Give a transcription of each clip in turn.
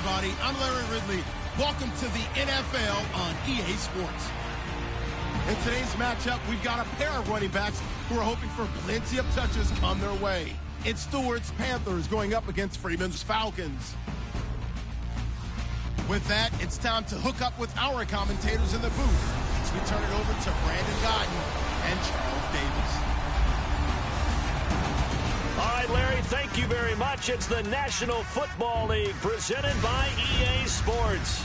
everybody. I'm Larry Ridley. Welcome to the NFL on EA Sports. In today's matchup, we've got a pair of running backs who are hoping for plenty of touches come their way. It's Stewart's Panthers going up against Freeman's Falcons. With that, it's time to hook up with our commentators in the booth as we turn it over to Brandon Godden and Charles Davis. All right, Larry, thank you very much. It's the National Football League presented by EA Sports.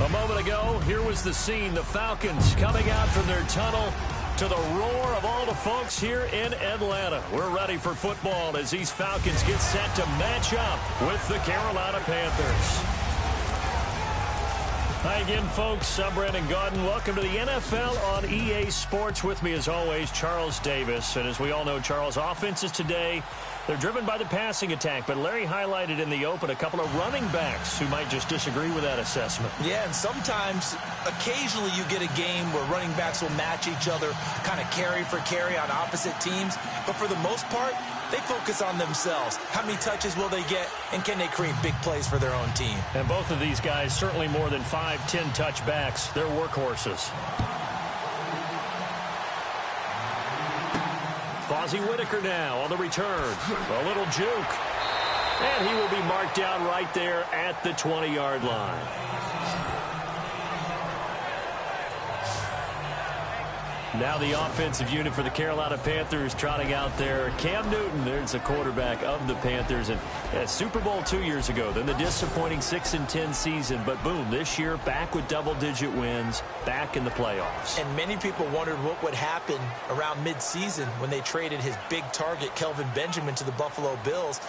A moment ago, here was the scene. The Falcons coming out from their tunnel to the roar of all the folks here in Atlanta. We're ready for football as these Falcons get set to match up with the Carolina Panthers. Hi again, folks. I'm Brandon Godden. Welcome to the NFL on EA Sports. With me, as always, Charles Davis. And as we all know, Charles, offenses today, they're driven by the passing attack. But Larry highlighted in the open a couple of running backs who might just disagree with that assessment. Yeah, and sometimes, occasionally you get a game where running backs will match each other, kind of carry for carry on opposite teams. But for the most part, they focus on themselves. How many touches will they get, and can they create big plays for their own team? And both of these guys, certainly more than 5-10 touchbacks. They're workhorses. Fozzie Whitaker now on the return. A little juke. And he will be marked down right there at the 20-yard line. Now the offensive unit for the Carolina Panthers trotting out there. Cam Newton, there's the quarterback of the Panthers. And Super Bowl 2 years ago, then the disappointing 6-10 season. But boom, this year back with double-digit wins, back in the playoffs. And many people wondered what would happen around midseason when they traded his big target, Kelvin Benjamin, to the Buffalo Bills.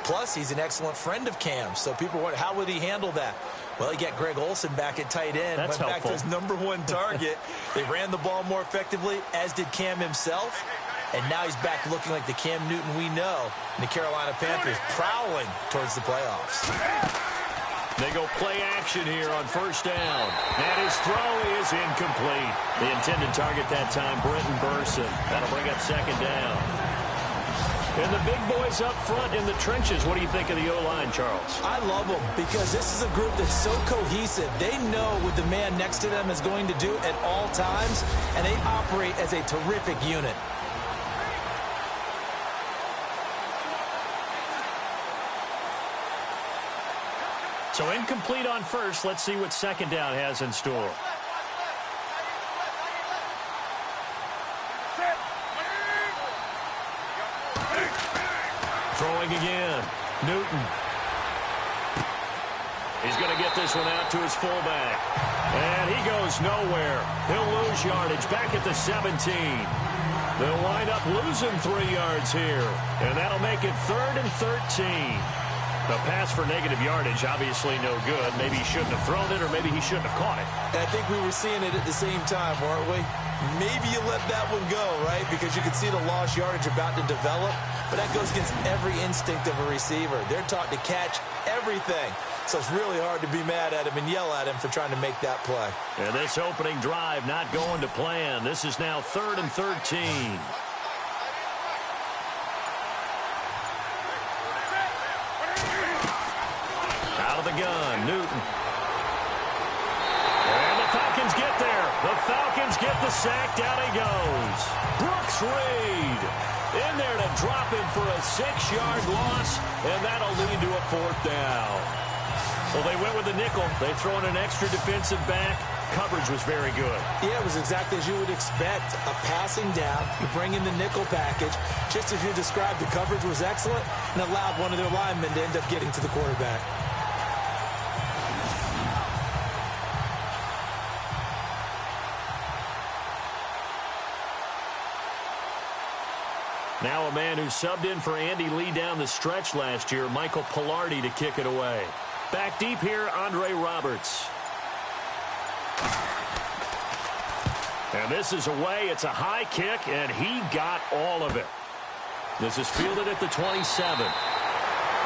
Plus, he's an excellent friend of Cam's. So people wonder, how would he handle that? Well, he got Greg Olsen back at tight end. That's went helpful. Back to his #1 target. They ran the ball more effectively, as did Cam himself. And now he's back looking like the Cam Newton we know. And the Carolina Panthers prowling towards the playoffs. They go play action here on first down. And his throw is incomplete. The intended target that time, Brenton Burson. That'll bring up second down. And the big boys up front in the trenches. What do you think of the O-line, Charles? I love them because this is a group that's so cohesive. They know what the man next to them is going to do at all times, and they operate as a terrific unit. So incomplete on first. Let's see what second down has in store. Throwing again. Newton. He's going to get this one out to his fullback. And he goes nowhere. He'll lose yardage back at the 17. They'll wind up losing 3 yards here. And that'll make it 3rd and 13. The pass for negative yardage, obviously no good. Maybe he shouldn't have thrown it, or maybe he shouldn't have caught it. I think we were seeing it at the same time, weren't we? Maybe you let that one go, right? Because you can see the lost yardage about to develop. But that goes against every instinct of a receiver. They're taught to catch everything. So it's really hard to be mad at him and yell at him for trying to make that play. And this opening drive not going to plan. This is now 3rd and 13. Out of the gun, Newton. And the Falcons get there. The Falcons get the sack. Down he goes. Brooks Reed in there to drop him for a 6-yard loss, and that'll lead to a 4th down. Well, they went with the nickel. They throw in an extra defensive back. Coverage was very good. Yeah, it was exactly as you would expect. A passing down. You bring in the nickel package. Just as you described, the coverage was excellent and allowed one of their linemen to end up getting to the quarterback. Now a man who subbed in for Andy Lee down the stretch last year, Michael Pilardi, to kick it away. Back deep here, Andre Roberts. And this is away. It's a high kick, and he got all of it. This is fielded at the 27.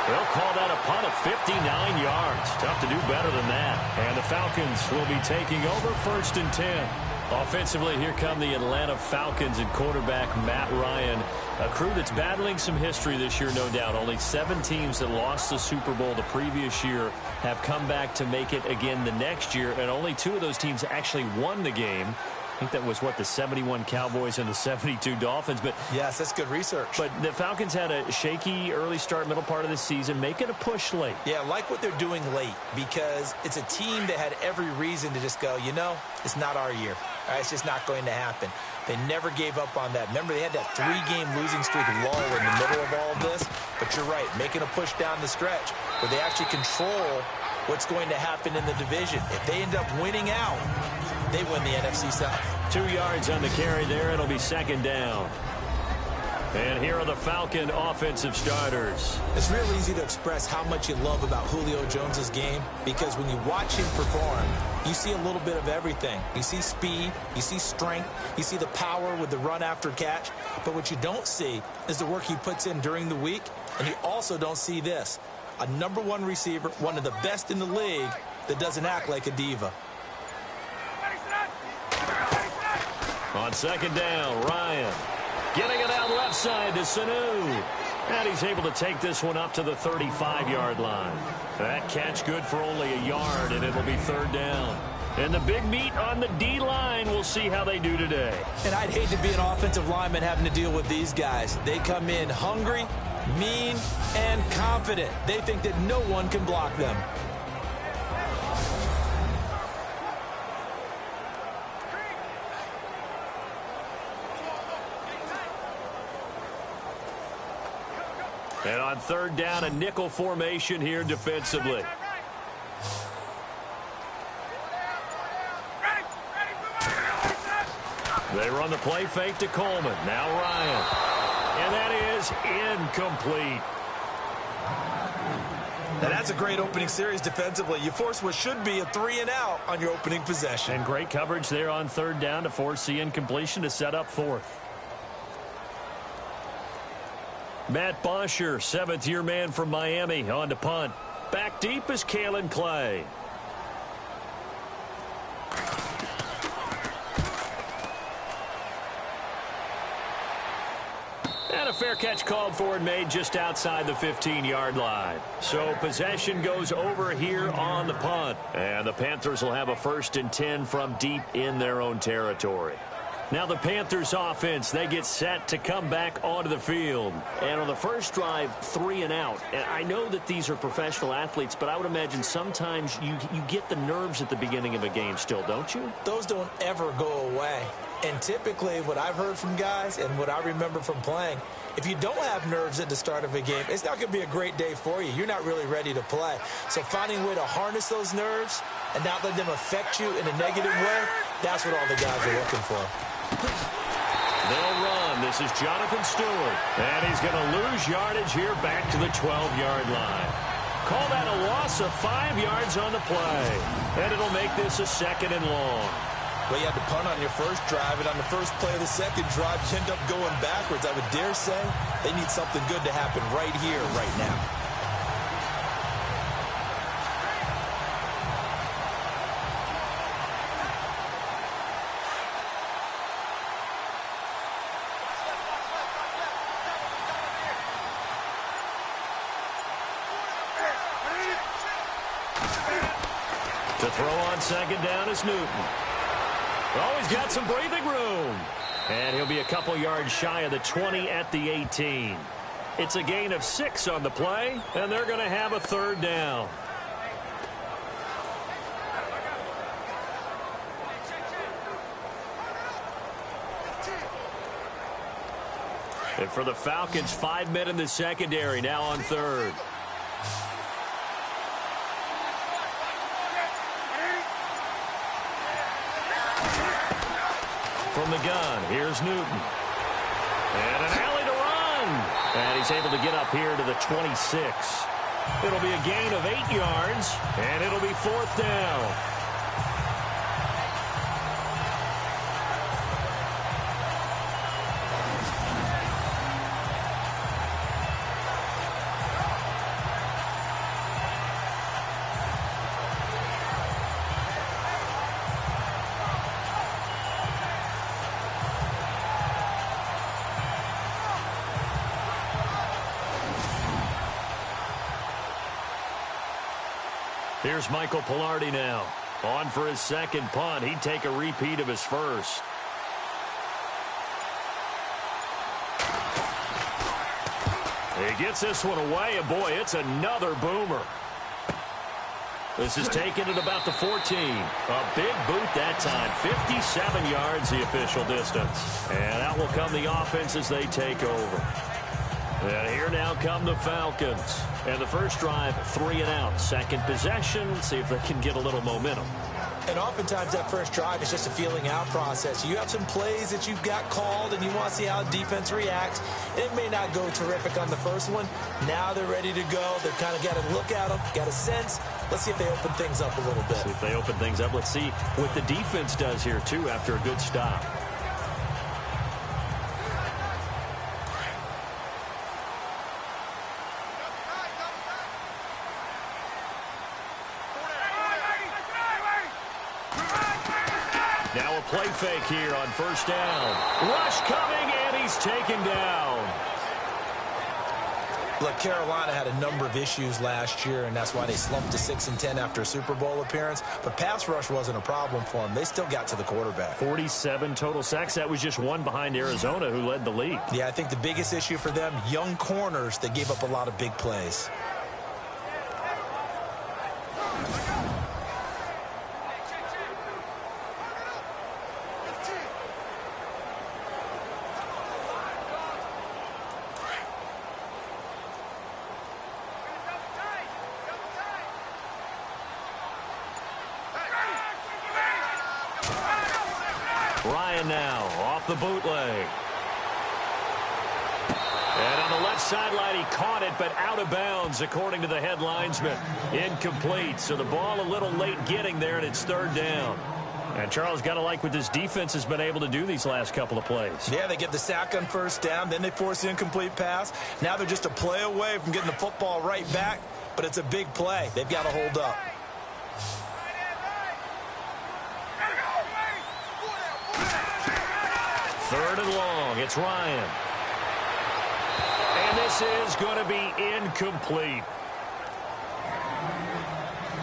They'll call that a punt of 59 yards. Tough to do better than that. And the Falcons will be taking over 1st and 10. Offensively, here come the Atlanta Falcons and quarterback Matt Ryan. A crew that's battling some history this year, no doubt. Only 7 teams that lost the Super Bowl the previous year have come back to make it again the next year, and only 2 of those teams actually won the game. I think that was, what, the 71 Cowboys and the 72 Dolphins. But yes, that's good research. But the Falcons had a shaky early start, middle part of the season, making a push late. Yeah, I like what they're doing late because it's a team that had every reason to just go, you know, it's not our year. All right, it's just not going to happen. They never gave up on that. Remember, they had that 3-game losing streak lull in the middle of all of this. But you're right, making a push down the stretch where they actually control what's going to happen in the division. If they end up winning out, they win the NFC South. 2 yards on the carry there. It'll be second down. And here are the Falcon offensive starters. It's real easy to express how much you love about Julio Jones's game because when you watch him perform, you see a little bit of everything. You see speed, you see strength, you see the power with the run after catch. But what you don't see is the work he puts in during the week. And you also don't see this. A #1 receiver, one of the best in the league, that doesn't act like a diva. On second down, Ryan getting it out left side to Sanu. And he's able to take this one up to the 35-yard line. That catch good for only a yard, and it'll be third down. And the big meat on the D-line, we'll see how they do today. And I'd hate to be an offensive lineman having to deal with these guys. They come in hungry, mean, and confident. They think that no one can block them. And on third down, a nickel formation here defensively. They run the play fake to Coleman. Now Ryan. And that is incomplete. And that's a great opening series defensively. You force what should be a 3-and-out on your opening possession. And great coverage there on third down to force the incompletion to set up fourth. Matt Bosher, 7th-year man from Miami, on to punt. Back deep is Kalen Clay. And a fair catch called for and made just outside the 15-yard line. So possession goes over here on the punt. And the Panthers will have a 1st and 10 from deep in their own territory. Now the Panthers offense, they get set to come back onto the field. And on the first drive, 3 and out. And I know that these are professional athletes, but I would imagine sometimes you get the nerves at the beginning of a game still, don't you? Those don't ever go away. And typically what I've heard from guys and what I remember from playing, if you don't have nerves at the start of a game, it's not going to be a great day for you. You're not really ready to play. So finding a way to harness those nerves and not let them affect you in a negative way, that's what all the guys are looking for. They'll run. This is Jonathan Stewart. And he's going to lose yardage here back to the 12-yard line. Call that a loss of 5 yards on the play. And it'll make this a 2nd and long. Well, you had to punt on your first drive, and on the first play of the second drive, you end up going backwards. I would dare say they need something good to happen right here, right now. To throw on second down is Newton. Oh, he's got some breathing room. And he'll be a couple yards shy of the 20 at the 18. It's a gain of 6 on the play, and they're going to have a third down. And for the Falcons, 5 men in the secondary now on third. From the gun, here's Newton. And an alley to run. And he's able to get up here to the 26. It'll be a gain of 8 yards, and it'll be 4th down. Here's Michael Pilardi now. On for his second punt. He'd take a repeat of his first. He gets this one away, and boy, it's another boomer. This is taken at about the 14. A big boot that time. 57 yards the official distance. And out will come the offense as they take over. And here now come the Falcons. And the first drive, 3 and out. Second possession, see if they can get a little momentum. And oftentimes that first drive is just a feeling out process. You have some plays that you've got called and you want to see how defense reacts. It may not go terrific on the first one. Now they're ready to go. They've kind of got to look at them, got a sense. Let's see if they open things up a little bit. See if they open things up. Let's see what the defense does here, too, after a good stop. Now a play fake here on first down. Rush coming, and he's taken down. Look, Carolina had a number of issues last year, and that's why they slumped to 6-10 after a Super Bowl appearance. But pass rush wasn't a problem for them. They still got to the quarterback. 47 total sacks. That was just one behind Arizona, who led the league. Yeah, I think the biggest issue for them, young corners that gave up a lot of big plays. Ryan now off the bootleg. And on the left sideline, he caught it, but out of bounds, according to the head linesman. Incomplete, so the ball a little late getting there, and it's third down. And Charles, got to like what this defense has been able to do these last couple of plays. Yeah, they get the sack on first down, then they force the incomplete pass. Now they're just a play away from getting the football right back, but it's a big play. They've got to hold up. Third and long, it's Ryan. And this is going to be incomplete.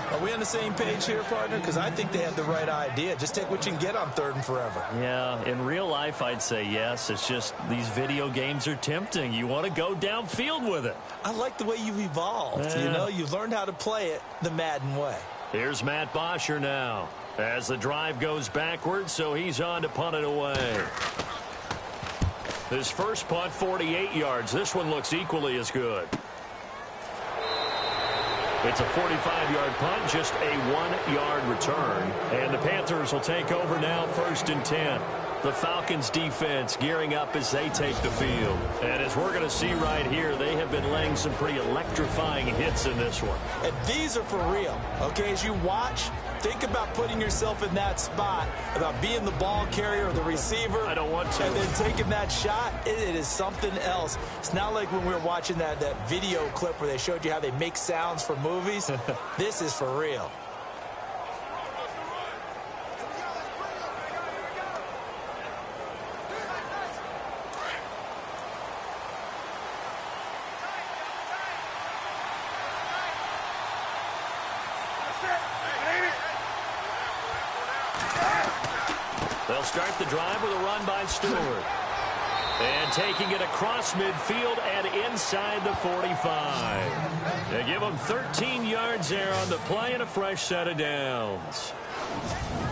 Are we on the same page here, partner? Because I think they had the right idea. Just take what you can get on third and forever. Yeah, in real life, I'd say yes. It's just these video games are tempting. You want to go downfield with it. I like the way you've evolved. Yeah. You know, you've learned how to play it the Madden way. Here's Matt Bosher now. As the drive goes backwards, so he's on to punt it away. His first punt, 48 yards. This one looks equally as good. It's a 45-yard punt, just a 1-yard return. And the Panthers will take over now, 1st and 10. The Falcons defense gearing up as they take the field. And as we're going to see right here, they have been laying some pretty electrifying hits in this one. And these are for real. Okay, as you watch, think about putting yourself in that spot, about being the ball carrier or the receiver. I don't want to. And then taking that shot, it is something else. It's not like when we were watching that video clip where they showed you how they make sounds for movies. This is for real. They'll start the drive with a run by Stewart. And taking it across midfield and inside the 45. They give them 13 yards there on the play and a fresh set of downs.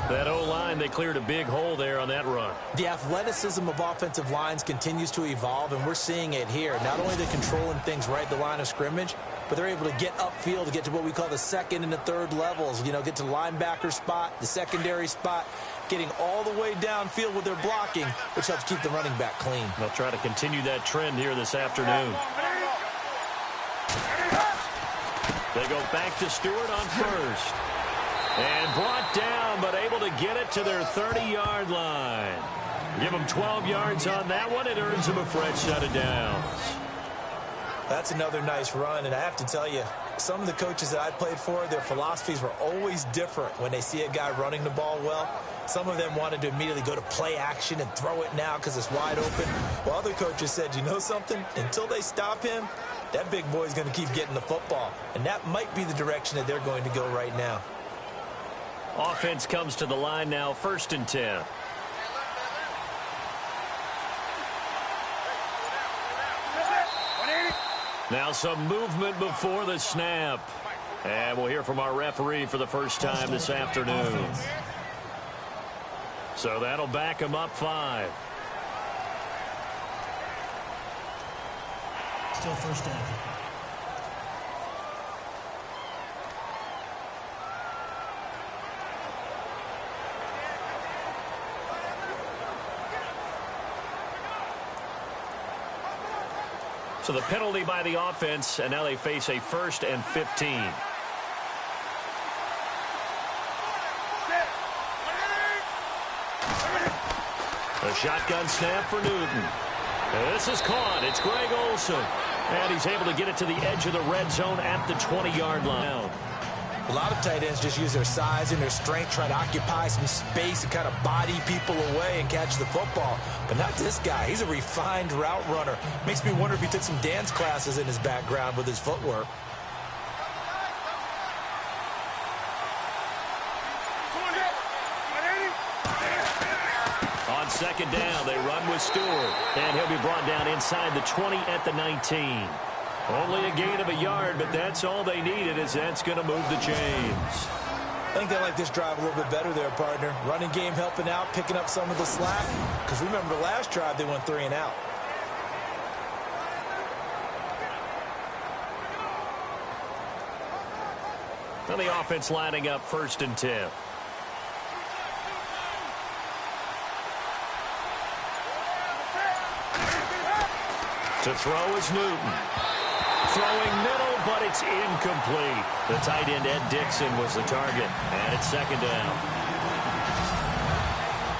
That O-line, they cleared a big hole there on that run. The athleticism of offensive lines continues to evolve, and we're seeing it here. Not only are they controlling things right at the line of scrimmage, but they're able to get upfield to get to what we call the second and the third levels. You know, get to the linebacker spot, the secondary spot, getting all the way downfield with their blocking, which helps keep the running back clean. They'll try to continue that trend here this afternoon. They go back to Stewart on first. And brought down, but able to get it to their 30-yard line. Give them 12 yards on that one. It earns them a fresh set of downs. That's another nice run, and I have to tell you, some of the coaches that I played for, their philosophies were always different when they see a guy running the ball well. Some of them wanted to immediately go to play action and throw it now because it's wide open. While other coaches said, you know something? Until they stop him, that big boy's going to keep getting the football. And that might be the direction that they're going to go right now. Offense comes to the line now, 1st and 10. Now some movement before the snap. And we'll hear from our referee for the first time this afternoon. So that'll back him up 5. Still first down. So the penalty by the offense, and now they face a 1st and 15. A shotgun snap for Newton. This is caught. It's Greg Olsen. And he's able to get it to the edge of the red zone at the 20-yard line. A lot of tight ends just use their size and their strength, try to occupy some space and kind of body people away and catch the football. But not this guy. He's a refined route runner. Makes me wonder if he took some dance classes in his background with his footwork. On 2nd down, they run with Stewart. And he'll be brought down inside the 20 at the 19. Only a gain of a yard, but that's all they needed, as that's going to move the chains. I think they like this drive a little bit better there, partner. Running game helping out, picking up some of the slack. Because remember, the last drive they went 3 and out. Now the offense lining up 1st and 10. To throw is Newton. Throwing middle, but it's incomplete. The tight end, Ed Dixon, was the target. And it's 2nd down.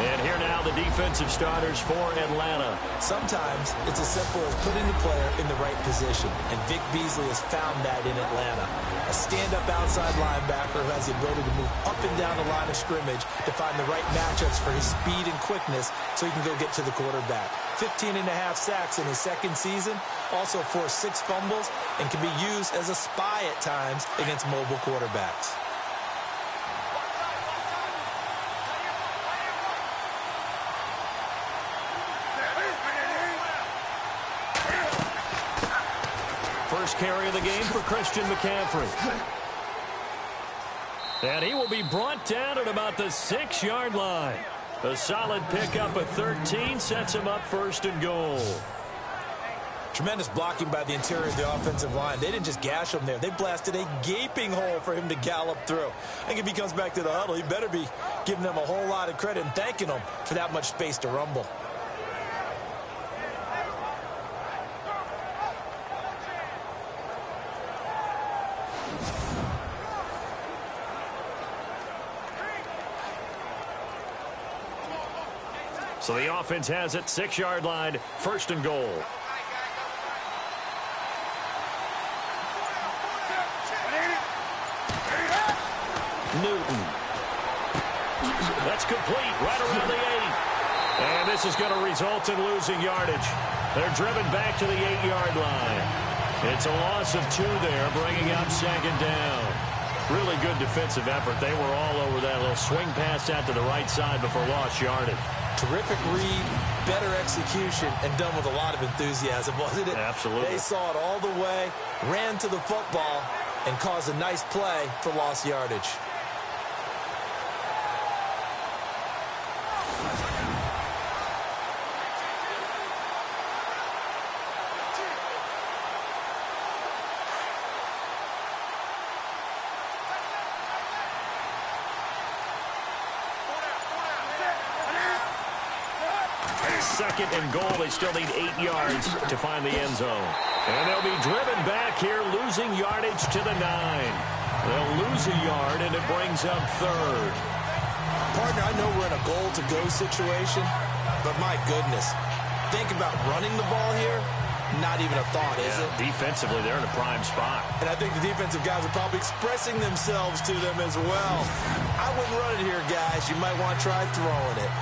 And here now the defensive starters for Atlanta. Sometimes it's as simple as putting the player in the right position. And Vic Beasley has found that in Atlanta. A stand-up outside linebacker who has the ability to move up and down the line of scrimmage to find the right matchups for his speed and quickness so he can go get to the quarterback. 15.5 sacks in his 2nd season, also forced 6 fumbles, and can be used as a spy at times against mobile quarterbacks. First carry of the game for Christian McCaffrey. And he will be brought down at about the 6-yard line. A solid pickup of 13 sets him up 1st and goal. Tremendous blocking by the interior of the offensive line. They didn't just gash him there. They blasted a gaping hole for him to gallop through. I think if he comes back to the huddle, he better be giving them a whole lot of credit and thanking them for that much space to rumble. So the offense has it, 6-yard line, 1st and goal. Newton. That's complete, right around the 8. And this is going to result in losing yardage. They're driven back to the 8-yard line. It's a loss of 2 there, bringing up 2nd down. Really good defensive effort. They were all over that little swing pass out to the right side before lost yardage. Terrific read, better execution, and done with a lot of enthusiasm, wasn't it? Absolutely. They saw it all the way, ran to the football, and caused a nice play for lost yardage. Second and goal. They still need 8 yards to find the end zone. And they'll be driven back here, losing yardage to the 9. They'll lose a yard, and it brings up 3rd. Partner, I know we're in a goal-to-go situation, but my goodness, think about running the ball here. Not even a thought, is it? Defensively, they're in a prime spot. And I think the defensive guys are probably expressing themselves to them as well. I wouldn't run it here, guys. You might want to try throwing it.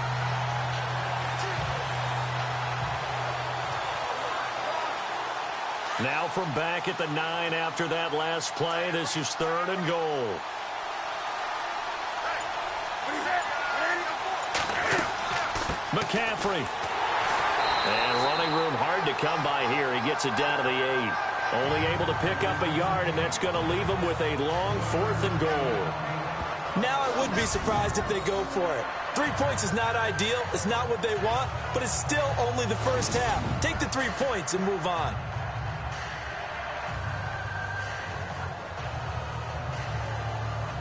Now from back at the 9 after that last play, this is 3rd and goal. McCaffrey. And running room hard to come by here. He gets it down to the 8. Only able to pick up a yard, and that's going to leave him with a long 4th and goal. Now I would be surprised if they go for it. 3 points is not ideal. It's not what they want, but it's still only the first half. Take the 3 points and move on.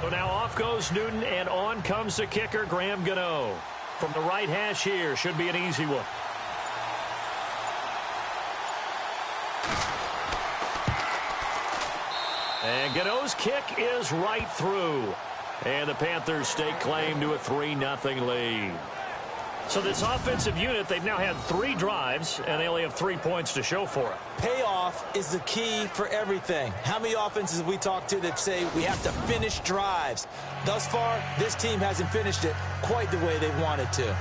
So now off goes Newton, and on comes the kicker, Graham Gano. From the right hash here, should be an easy one. And Gano's kick is right through. And the Panthers stake claim to a 3-0 lead. So this offensive unit, they've now had 3 drives, and they only have 3 points to show for it. Payoff is the key for everything. How many offenses have we talked to that say we have to finish drives? Thus far, this team hasn't finished it quite the way they wanted to.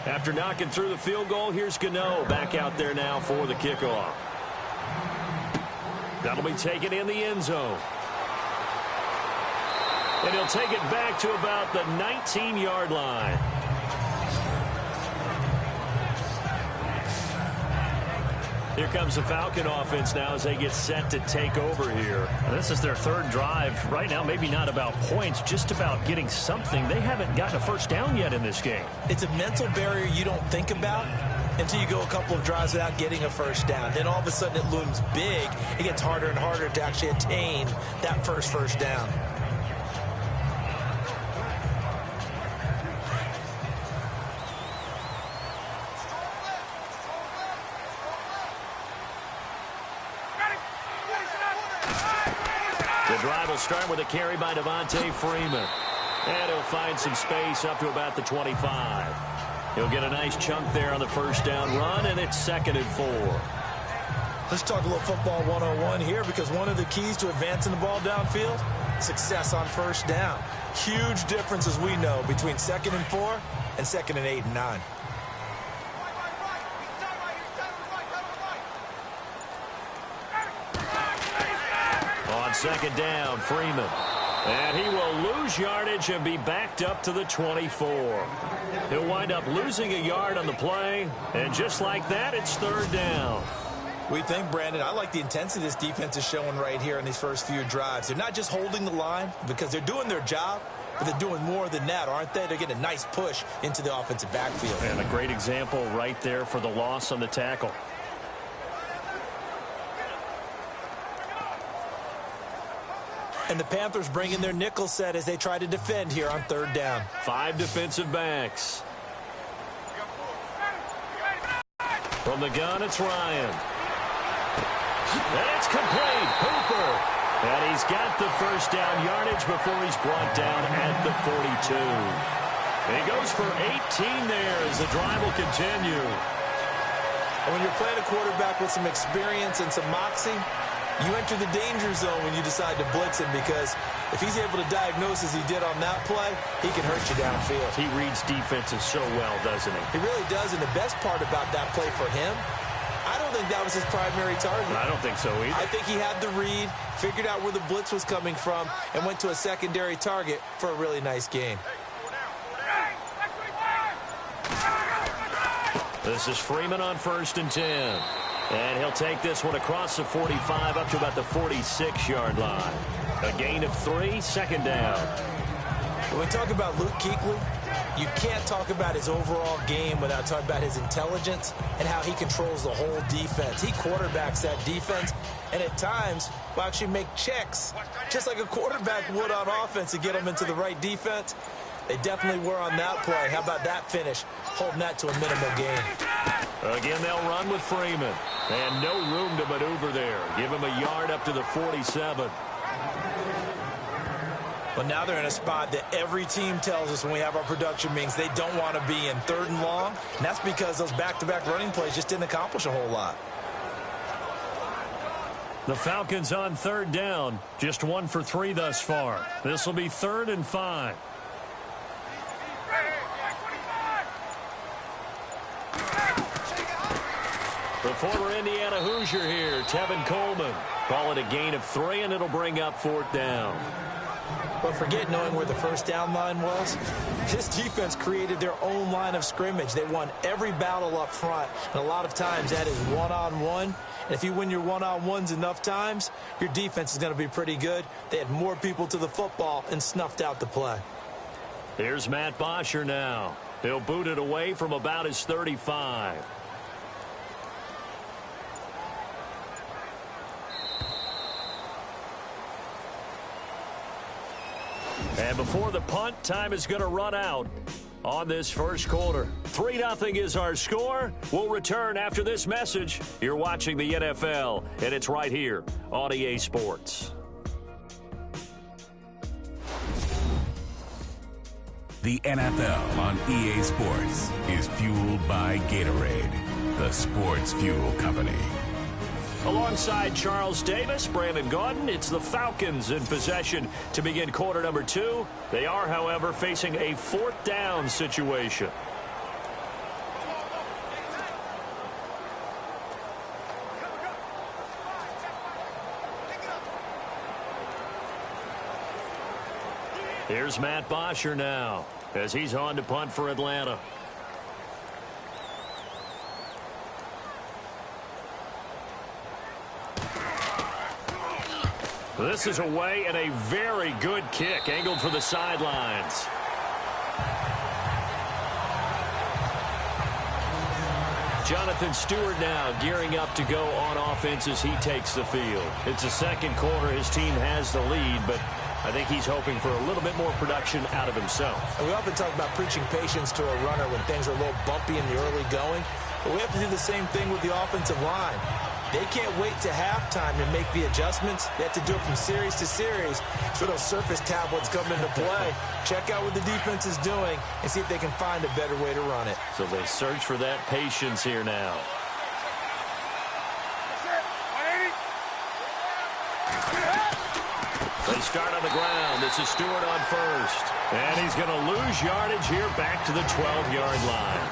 After knocking through the field goal, here's Gano back out there now for the kickoff. That'll be taken in the end zone. And he'll take it back to about the 19-yard line. Here comes the Falcon offense now as they get set to take over here. And this is their 3rd drive. Right now, maybe not about points, just about getting something. They haven't gotten a first down yet in this game. It's a mental barrier you don't think about until you go a couple of drives without getting a first down. Then all of a sudden it looms big. It gets harder and harder to actually attain that first down. The drive will start with a carry by Devontae Freeman. And he'll find some space up to about the 25. He'll get a nice chunk there on the first down run, and it's 2nd and 4. Let's talk a little football 101 here, because one of the keys to advancing the ball downfield, success on first down. Huge difference, as we know, between 2nd and 4 and 2nd and 8 and 9. On 2nd down, Freeman. And he will lose yardage and be backed up to the 24. He'll wind up losing a yard on the play, and just like that, it's 3rd down. We think, Brandon, I like the intensity this defense is showing right here in these first few drives. They're not just holding the line because they're doing their job, but they're doing more than that, aren't they? They're getting a nice push into the offensive backfield. And a great example right there for the loss on the tackle. And the Panthers bring in their nickel set as they try to defend here on 3rd down. 5 defensive backs. From the gun, it's Ryan. And it's complete. Hooper. And he's got the first down yardage before he's brought down at the 42. And he goes for 18 there as the drive will continue. And when you're playing a quarterback with some experience and some moxie, you enter the danger zone when you decide to blitz him, because if he's able to diagnose as he did on that play, he can hurt you downfield. He reads defenses so well, doesn't he? He really does, and the best part about that play for him, I don't think that was his primary target. I don't think so either. I think he had the read, figured out where the blitz was coming from, and went to a secondary target for a really nice game. This is Freeman on 1st and 10. And he'll take this one across the 45 up to about the 46-yard line. A gain of 3, 2nd down. When we talk about Luke Kuechly, you can't talk about his overall game without talking about his intelligence and how he controls the whole defense. He quarterbacks that defense, and at times will actually make checks, just like a quarterback would on offense, to get them into the right defense. They definitely were on that play. How about that finish? Holding that to a minimal gain. Again, they'll run with Freeman. And no room to maneuver there. Give him a yard up to the 47. Well, now they're in a spot that every team tells us when we have our production meetings they don't want to be in, 3rd and long. And that's because those back-to-back running plays just didn't accomplish a whole lot. The Falcons on 3rd down. Just 1 for 3 thus far. This will be 3rd and 5. The former Indiana Hoosier here, Tevin Coleman. Call it a gain of 3, and it'll bring up 4th down. But forget knowing where the first down line was. This defense created their own line of scrimmage. They won every battle up front, and a lot of times that is one-on-one. And if you win your one-on-ones enough times, your defense is going to be pretty good. They had more people to the football and snuffed out the play. Here's Matt Bosher now. He'll boot it away from about his 35. And before the punt, time is going to run out on this first quarter. 3-0 is our score. We'll return after this message. You're watching the NFL, and it's right here on EA Sports. The NFL on EA Sports is fueled by Gatorade, the sports fuel company. Alongside Charles Davis, Brandon Gaudin, it's the Falcons in possession to begin quarter number 2. They are, however, facing a 4th down situation. Here's Matt Bosher now as he's on to punt for Atlanta. This is away and a very good kick angled for the sidelines. Jonathan Stewart now gearing up to go on offense as he takes the field. It's the second quarter. His team has the lead, but I think he's hoping for a little bit more production out of himself. And we often talk about preaching patience to a runner when things are a little bumpy in the early going, but we have to do the same thing with the offensive line. They can't wait to halftime to make the adjustments. They have to do it from series to series. So those surface tablets come into play. Check out what the defense is doing and see if they can find a better way to run it. So they search for that patience here now. They start on the ground. This is Stewart on first. And he's going to lose yardage here back to the 12-yard line.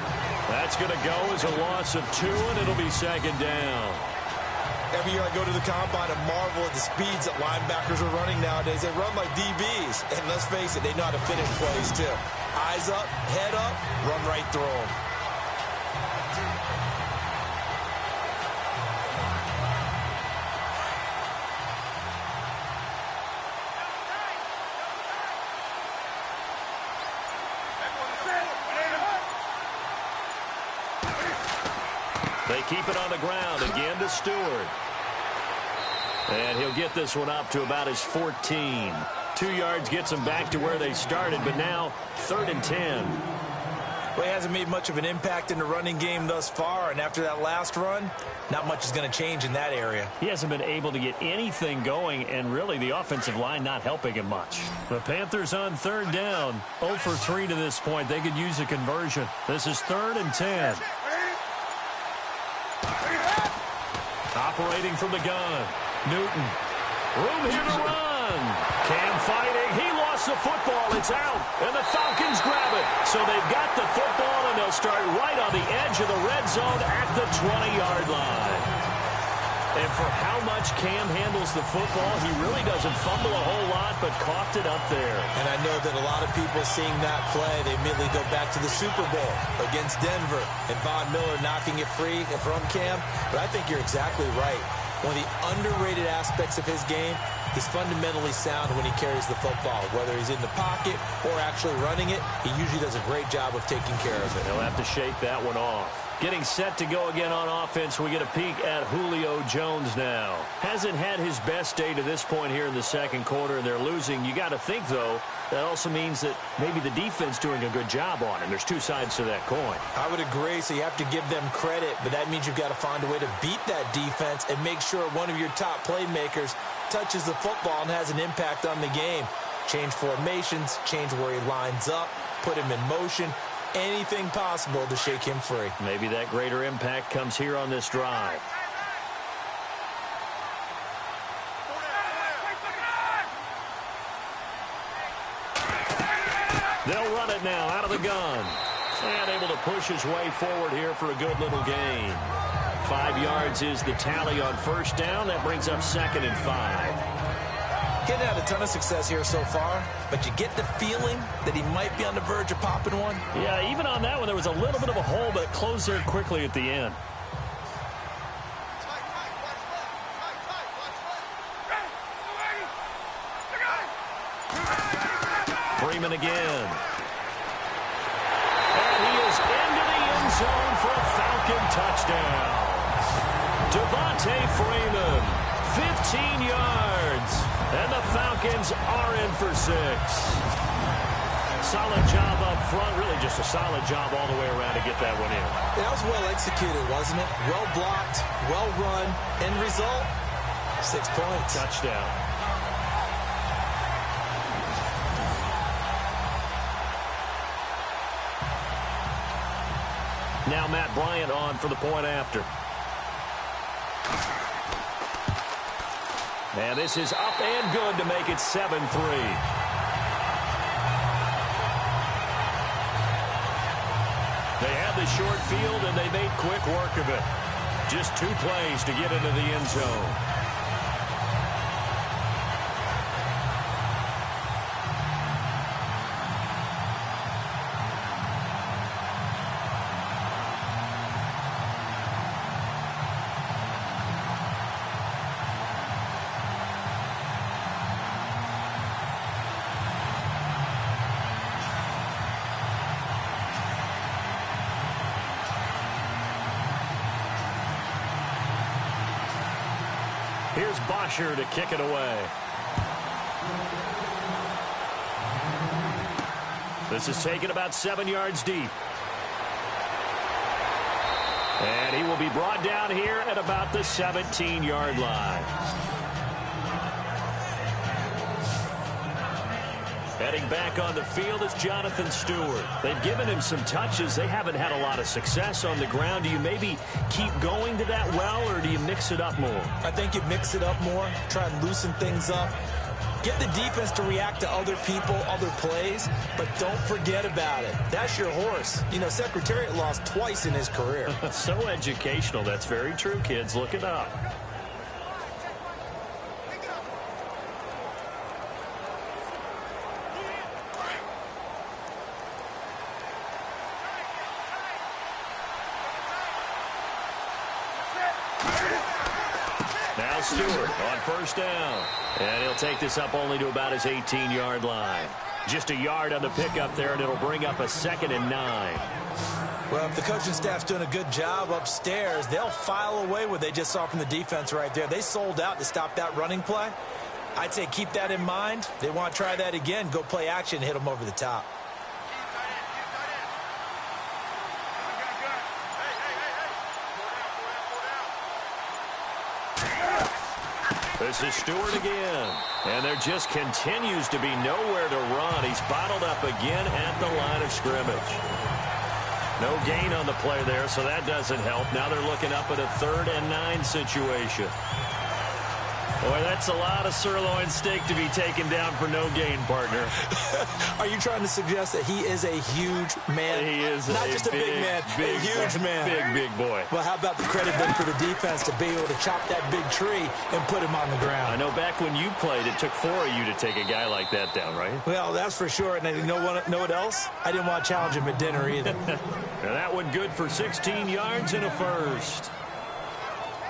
That's going to go as a loss of 2, and it'll be second down. Every year I go to the combine and marvel at the speeds that linebackers are running nowadays. They run like DBs. And let's face it, they know how to finish plays too. Eyes up, head up, run right through them. They keep it on the ground again to Stewart. And he'll get this one up to about his 14. 2 yards gets them back to where they started, but now 3rd and 10. Well, he hasn't made much of an impact in the running game thus far, and after that last run, not much is going to change in that area. He hasn't been able to get anything going, and really the offensive line not helping him much. The Panthers on 3rd down. 0 for 3 to this point. They could use a conversion. This is 3rd and 10. Operating from the gun. Newton. Room here to run. Cam fighting. He lost the football. It's out. And the Falcons grab it. So they've got the football, and they'll start right on the edge of the red zone at the 20-yard line. And for how much Cam handles the football, he really doesn't fumble a whole lot, but coughed it up there. And I know that a lot of people seeing that play, they immediately go back to the Super Bowl against Denver and Von Miller knocking it free from Cam. But I think you're exactly right. One of the underrated aspects of his game, he's fundamentally sound when he carries the football. Whether he's in the pocket or actually running it, he usually does a great job of taking care of it. He'll have to shake that one off. Getting set to go again on offense, we get a peek at Julio Jones now. Hasn't had his best day to this point here in the second quarter, and they're losing. You got to think, though, that also means that maybe the defense doing a good job on him. There's two sides to that coin. I would agree, so you have to give them credit, but that means you've got to find a way to beat that defense and make sure one of your top playmakers touches the football and has an impact on the game. Change formations, change where he lines up, put him in motion. Anything possible to shake him free. Maybe that greater impact comes here on this drive. They'll run it now out of the gun. And able to push his way forward here for a good little gain. 5 yards is the tally on first down. That brings up 2nd and 5. Getting had a ton of success here so far, but you get the feeling that he might be on the verge of popping one. Yeah, even on that one, there was a little bit of a hole, but it closed there quickly at the end. Freeman again. And he is into the end zone for a Falcon touchdown. Devontae Freeman, 15 yards. And the Falcons are in for 6. Solid job up front. Really just a solid job all the way around to get that one in. That was well executed, wasn't it? Well blocked, well run. End result, 6 points. Touchdown. Now Matt Bryant on for the point after. And this is up and good to make it 7-3. They had the short field, and they made quick work of it. Just 2 plays to get into the end zone. Here's Bosher to kick it away. This is taken about 7 yards deep. And he will be brought down here at about the 17-yard line. Heading back on the field is Jonathan Stewart. They've given him some touches. They haven't had a lot of success on the ground. Do you maybe keep going to that well, or do you mix it up more? I think you mix it up more, try and loosen things up. Get the defense to react to other people, other plays, but don't forget about it. That's your horse. You know, Secretariat lost twice in his career. So educational. That's very true, kids. Look it up. Now Stewart on first down. And he'll take this up only to about his 18-yard line. Just a yard on the pickup there, and it'll bring up a 2nd and 9. Well, if the coaching staff's doing a good job upstairs, they'll file away what they just saw from the defense right there. They sold out to stop that running play. I'd say keep that in mind. They want to try that again, go play action, hit them over the top. This is Stewart again. And there just continues to be nowhere to run. He's bottled up again at the line of scrimmage. No gain on the play there, so that doesn't help. Now they're looking up at a 3rd and 9 situation. Boy, that's a lot of sirloin steak to be taken down for no gain, partner. Are you trying to suggest that he is a huge man? He is not just a big man, a huge man. Big boy. Well, how about the credit then for the defense to be able to chop that big tree and put him on the ground? I know back when you played, it took 4 of you to take a guy like that down, right? Well, that's for sure. And you know what else? I didn't want to challenge him at dinner either. And that one good for 16 yards and a first.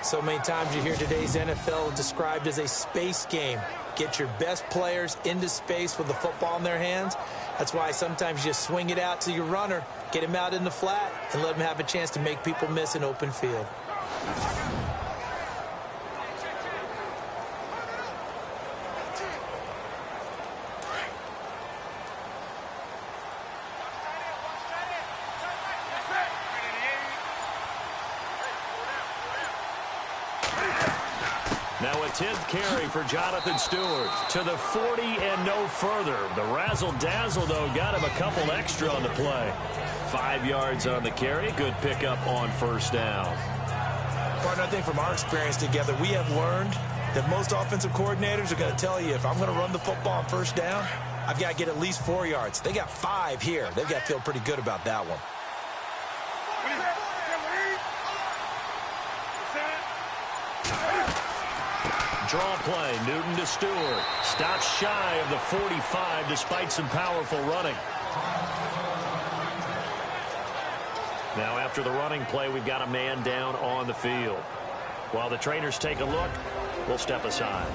So many times you hear today's NFL described as a space game. Get your best players into space with the football in their hands. That's why sometimes you just swing it out to your runner, get him out in the flat, and let him have a chance to make people miss an open field. Now a 10th carry for Jonathan Stewart to the 40 and no further. The razzle-dazzle, though, got him a couple extra on the play. 5 yards on the carry. Good pickup on first down. Partner, I think from our experience together, we have learned that most offensive coordinators are going to tell you, if I'm going to run the football on first down, I've got to get at least 4 yards. They got 5 here. They've got to feel pretty good about that one. Draw play, Newton to Stewart. Stops shy of the 45 despite some powerful running. Now after the running play, we've got a man down on the field. While the trainers take a look, we'll step aside.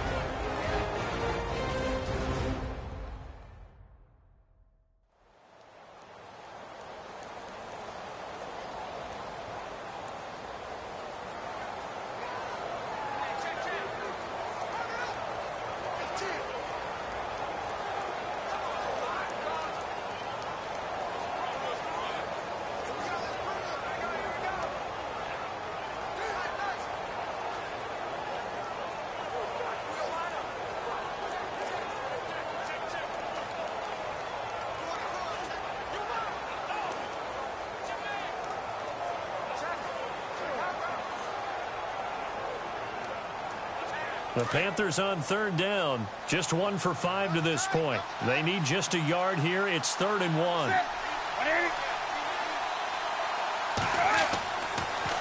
The Panthers on third down. Just 1 for 5 to this point. They need just a yard here. It's 3rd and 1.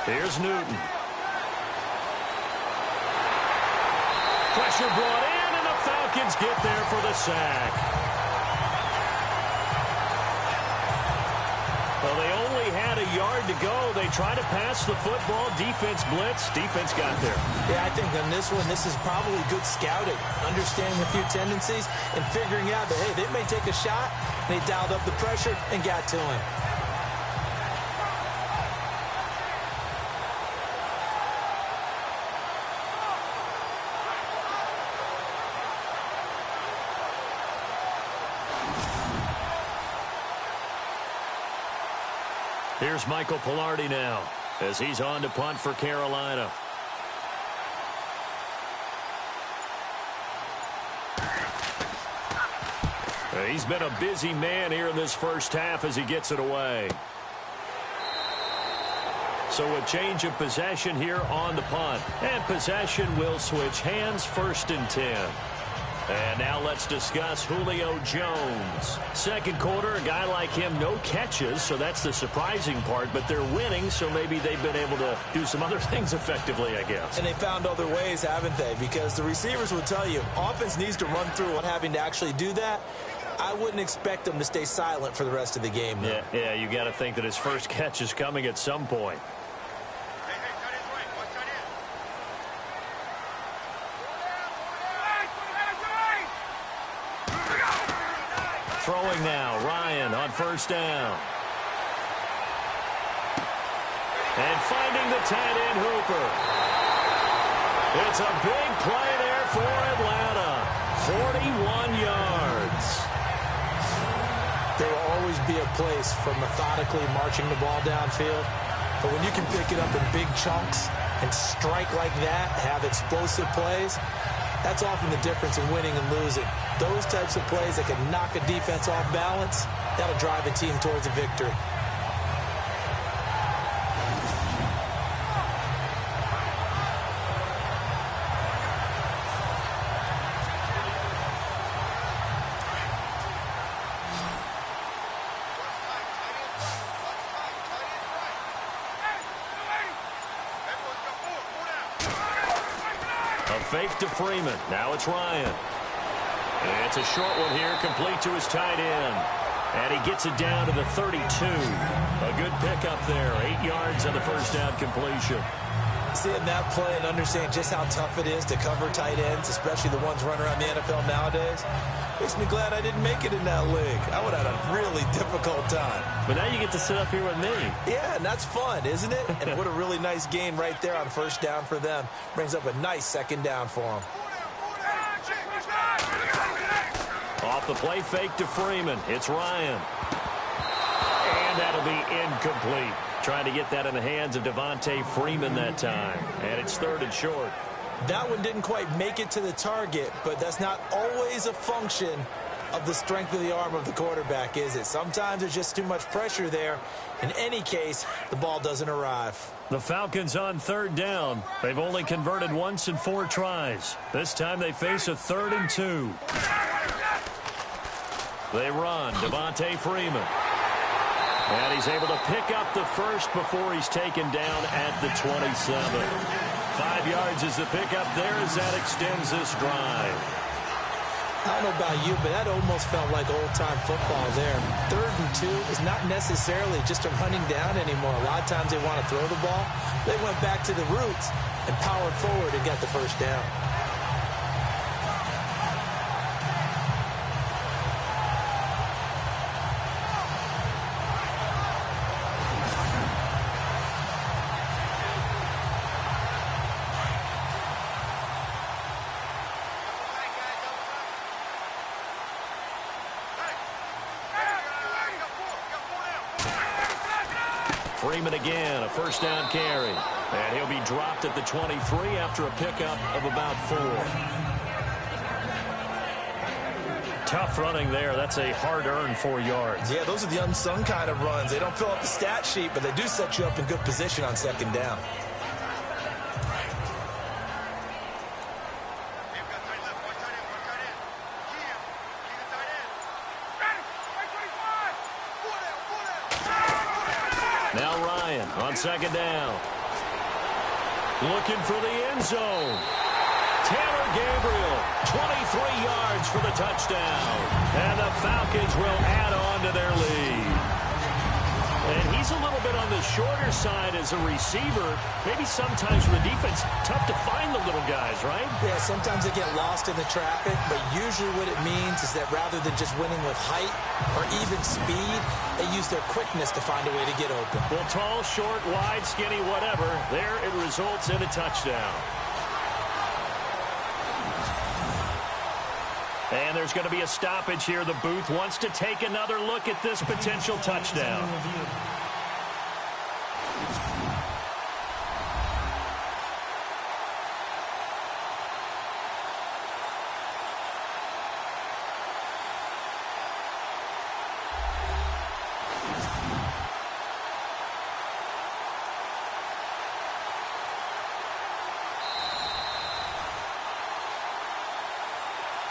Here's Newton. Pressure brought in, and the Falcons get there for the sack. Well, they only had a yard to go. They try to pass the football. Defense blitz. Defense got there. Yeah, I think on this one, this is probably good scouting, understanding a few tendencies, and figuring out that, hey, they may take a shot. And they dialed up the pressure and got to him. Here's Michael Pilardi now as he's on to punt for Carolina. He's been a busy man here in this first half as he gets it away. So a change of possession here on the punt. And possession will switch hands, 1st and 10. And now let's discuss Julio Jones. Second quarter, a guy like him, no catches, so that's the surprising part. But they're winning, so maybe they've been able to do some other things effectively, I guess. And they found other ways, haven't they? Because the receivers will tell you, offense needs to run through it. Having to actually do that, I wouldn't expect them to stay silent for the rest of the game. Yeah, you got to think that his first catch is coming at some point. Throwing now, Ryan on first down. And finding the tight end, Hooper. It's a big play there for Atlanta. 41 yards. There will always be a place for methodically marching the ball downfield. But when you can pick it up in big chunks and strike like that, have explosive plays, that's often the difference in winning and losing. Those types of plays that can knock a defense off balance, that'll drive a team towards a victory. Fake to Freeman. Now it's Ryan. And it's a short one here, complete to his tight end. And he gets it down to the 32. A good pickup there. 8 yards on the first down completion. Seeing that play and understanding just how tough it is to cover tight ends, especially the ones running around the NFL nowadays, makes me glad I didn't make it in that league. I would have had a really difficult time. But now you get to sit up here with me. Yeah, and that's fun, isn't it? And what a really nice gain right there on first down for them. Brings up a nice second down for them. Off the play fake to Freeman. It's Ryan. And that'll be incomplete. Trying to get that in the hands of Devontae Freeman that time. And it's 3rd and short. That one didn't quite make it to the target, but that's not always a function of the strength of the arm of the quarterback, is it? Sometimes there's just too much pressure there. In any case, the ball doesn't arrive. The Falcons on third down. They've only converted once in 4 tries. This time they face a 3rd and 2. They run. Devontae Freeman. And he's able to pick up the first before he's taken down at the 27. 5 yards is the pickup there as that extends this drive. I don't know about you, but that almost felt like old-time football there. 3rd and 2 is not necessarily just a running down anymore. A lot of times they want to throw the ball. They went back to the roots and powered forward and got the first down. Freeman again, a first down carry. And he'll be dropped at the 23 after a pickup of about 4. Tough running there. That's a hard-earned 4 yards. Yeah, those are the unsung kind of runs. They don't fill up the stat sheet, but they do set you up in good position on 2nd down. Now Ryan on 2nd down. Looking for the end zone. Taylor Gabriel, 23 yards for the touchdown. And the Falcons will add on to their lead. And he's a little bit on the shorter side as a receiver. Maybe sometimes for the defense, tough to find the little guys, right? Yeah, sometimes they get lost in the traffic, but usually what it means is that rather than just winning with height or even speed, they use their quickness to find a way to get open. Well, tall, short, wide, skinny, whatever, there it results in a touchdown. And there's going to be a stoppage here. The booth wants to take another look at this potential touchdown.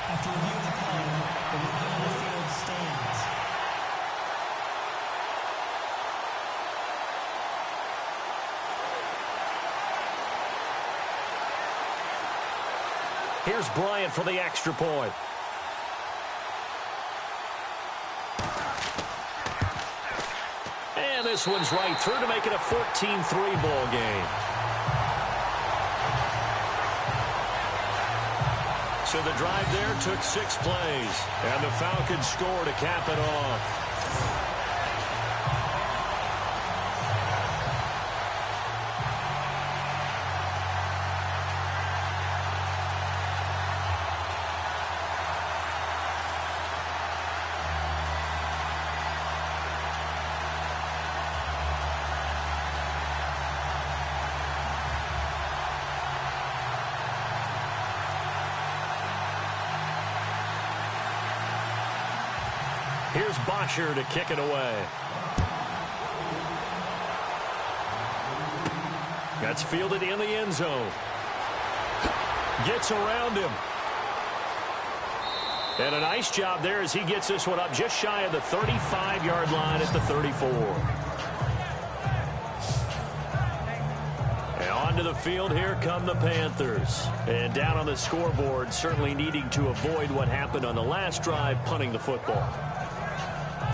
After reviewing the play, the review of the field stands. Here's Bryant for the extra point. And this one's right through to make it a 14-3 ball game. So the drive there took 6 plays, and the Falcons score to cap it off. Here's Bosher to kick it away. That's fielded in the end zone. Gets around him. And a nice job there as he gets this one up just shy of the 35-yard line at the 34. And onto the field, here come the Panthers. And down on the scoreboard, certainly needing to avoid what happened on the last drive, punting the football.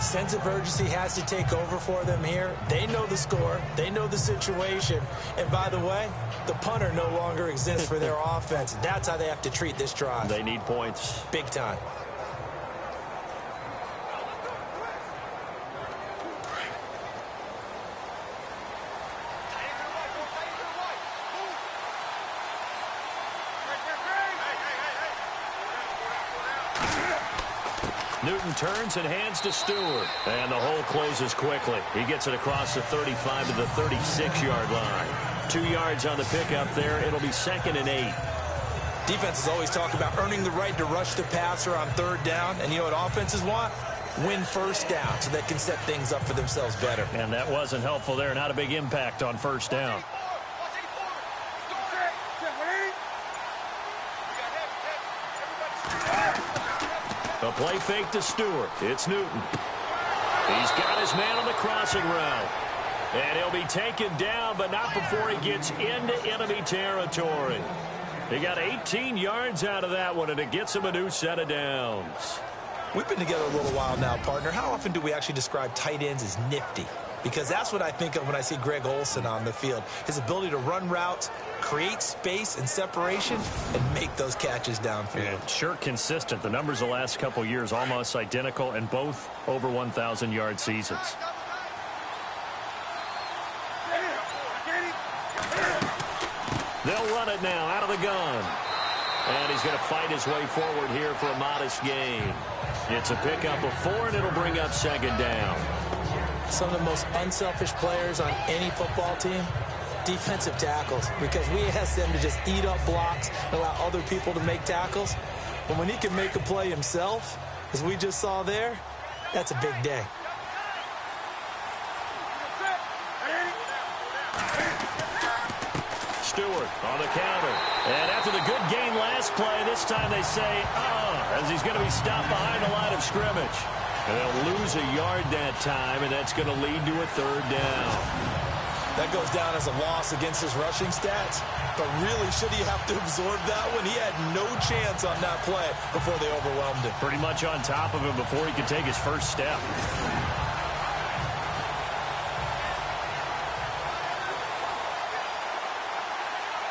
Sense of urgency has to take over for them here. They know the score. They know the situation. And by the way, the punter no longer exists for their offense. That's how they have to treat this drive. They need points. Big time. Newton turns and hands to Stewart. And the hole closes quickly. He gets it across the 35 to the 36-yard line. 2 yards on the pickup there. It'll be 2nd and 8. Defenses always talk about earning the right to rush the passer on third down. And you know what offenses want? Win first down so they can set things up for themselves better. And that wasn't helpful there. Not a big impact on first down. A play fake to Stewart. It's Newton. He's got his man on the crossing route. And he'll be taken down, but not before he gets into enemy territory. He got 18 yards out of that one, and it gets him a new set of downs. We've been together a little while now, partner. How often do we actually describe tight ends as nifty? Because that's what I think of when I see Greg Olsen on the field. His ability to run routes, create space and separation, and make those catches downfield. Yeah, sure consistent. The numbers the last couple years almost identical, and both over 1,000-yard seasons. They'll run it now out of the gun. And he's going to fight his way forward here for a modest gain. It's a pickup of 4, and it'll bring up second down. Some of the most unselfish players on any football team, defensive tackles, because we ask them to just eat up blocks and allow other people to make tackles. But when he can make a play himself, as we just saw there, that's a big day. Stewart on the counter. And after the good gain last play, this time they say, as he's going to be stopped behind the line of scrimmage. And they'll lose a yard that time, and that's going to lead to a third down. That goes down as a loss against his rushing stats. But really, should he have to absorb that one? He had no chance on that play before they overwhelmed him. Pretty much on top of him before he could take his first step.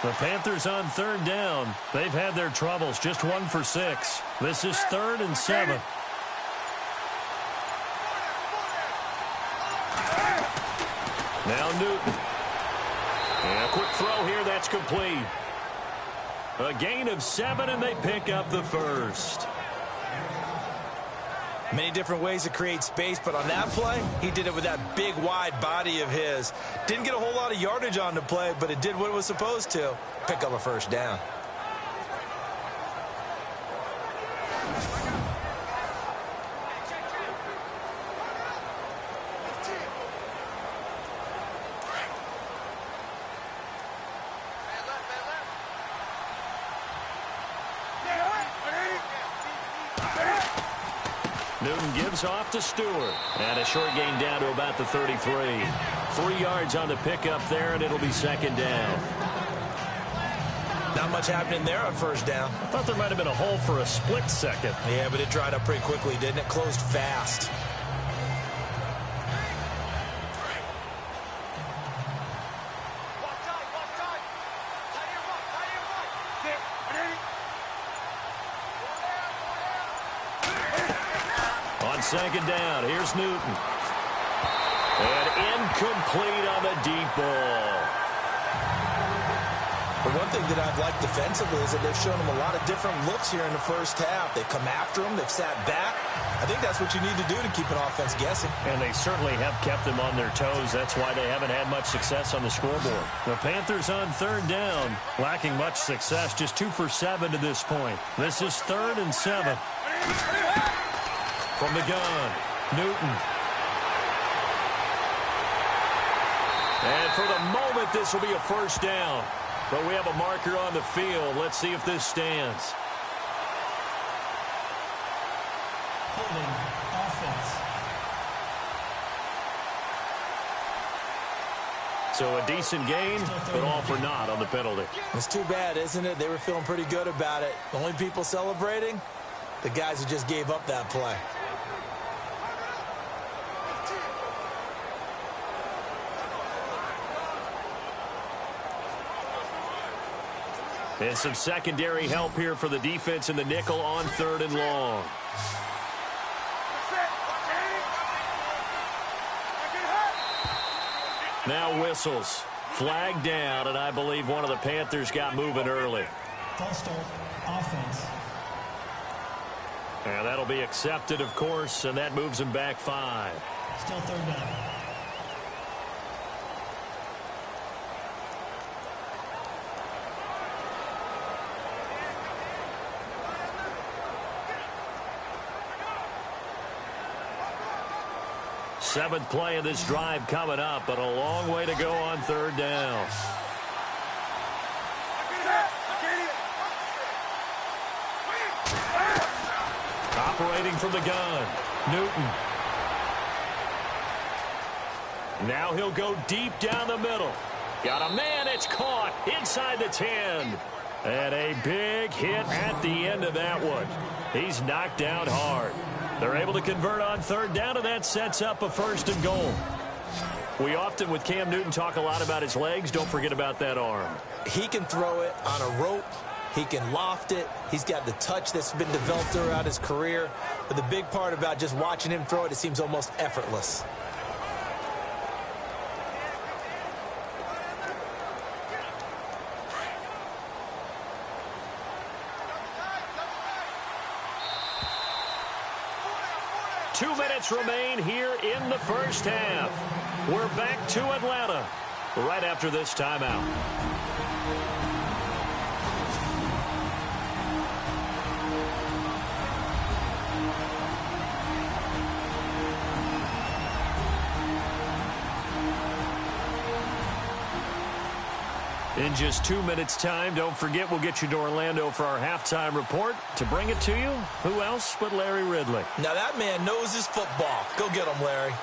The Panthers on third down. They've had their troubles, just 1 for 6. This is 3rd and 7. Now Newton. And a quick throw here, that's complete. A gain of 7, and they pick up the first. Many different ways to create space, but on that play, he did it with that big, wide body of his. Didn't get a whole lot of yardage on the play, but it did what it was supposed to. Pick up a first down. Newton gives off to Stewart. And a short gain down to about the 33. 3 yards on the pickup there, and it'll be second down. Not much happening there on first down. I thought there might have been a hole for a split second. Yeah, but it dried up pretty quickly, didn't it? Closed fast. On second down, here's Newton. And incomplete on the deep ball. The one thing that I've liked defensively is that they've shown him a lot of different looks here in the first half. They've come after him. They've sat back. I think that's what you need to do to keep an offense guessing. And they certainly have kept them on their toes. That's why they haven't had much success on the scoreboard. The Panthers on third down, lacking much success, just 2 for 7 to this point. This is 3rd and 7. From the gun, Newton. And for the moment, this will be a first down. But we have a marker on the field. Let's see if this stands. Holding offense. So a decent gain, but all for naught on the penalty. It's too bad, isn't it? They were feeling pretty good about it. The only people celebrating, the guys who just gave up that play. And some secondary help here for the defense in the nickel on 3rd and long. Now whistles. Flag down, and I believe one of the Panthers got moving early. False start. Offense. And that'll be accepted, of course, and that moves them back 5. Still third down. Seventh play of this drive coming up, but a long way to go on third down. Operating from the gun, Newton. Now he'll go deep down the middle. Got a man, it's caught inside the 10. And a big hit at the end of that one. He's knocked down hard. They're able to convert on third down, and that sets up a 1st and goal. We often, with Cam Newton, talk a lot about his legs. Don't forget about that arm. He can throw it on a rope. He can loft it. He's got the touch that's been developed throughout his career. But the big part about just watching him throw it, it seems almost effortless. Two minutes remain here in the first half. We're back to Atlanta right after this timeout. In just 2 minutes' time, don't forget we'll get you to Orlando for our halftime report. To bring it to you, who else but Larry Ridley? Now that man knows his football. Go get him, Larry.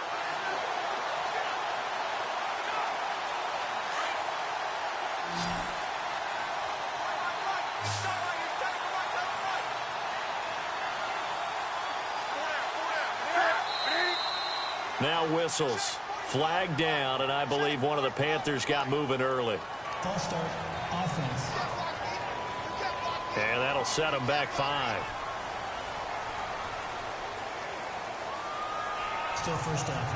Now whistles. Flag down, and I believe one of the Panthers got moving early. False start, offense. And that'll set them back 5. Still first down.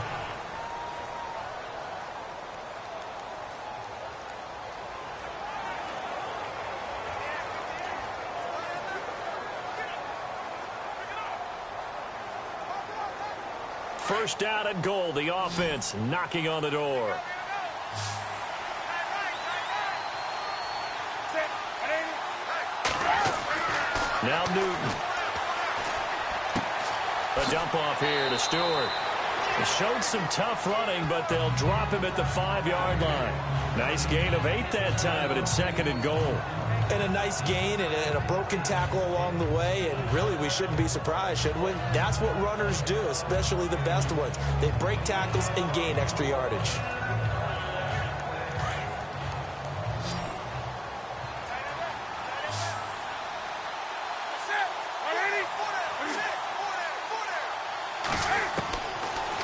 First down and goal. The offense knocking on the door. Now Newton. A dump off here to Stewart. It showed some tough running, but they'll drop him at the 5-yard line. Nice gain of 8 that time, but it's 2nd and goal. And a nice gain and a broken tackle along the way, and really we shouldn't be surprised, should we? That's what runners do, especially the best ones. They break tackles and gain extra yardage.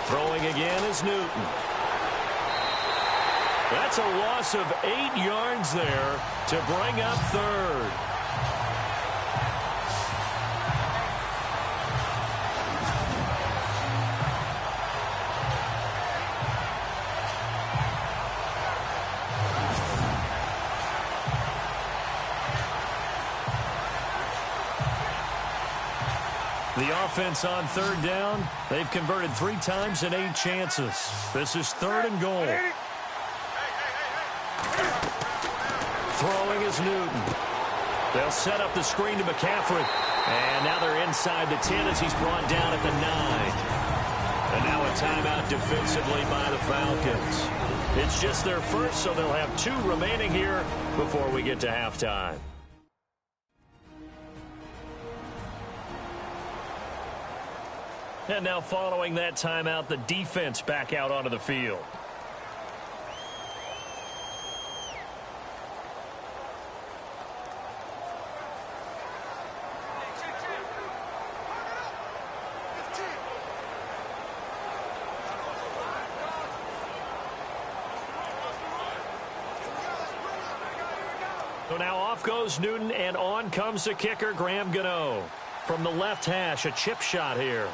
Throwing again is Newton. That's a loss of 8 yards there to bring up 3rd. The offense on 3rd down, they've converted 3 times in 8 chances. This is 3rd and goal. Throwing is Newton. They'll set up the screen to McCaffrey. And now they're inside the 10 as he's brought down at the 9. And now a timeout defensively by the Falcons. It's just their first, so they'll have 2 remaining here before we get to halftime. And now following that timeout, the defense back out onto the field. So now off goes Newton, and on comes the kicker, Graham Gano. From the left hash, a chip shot here.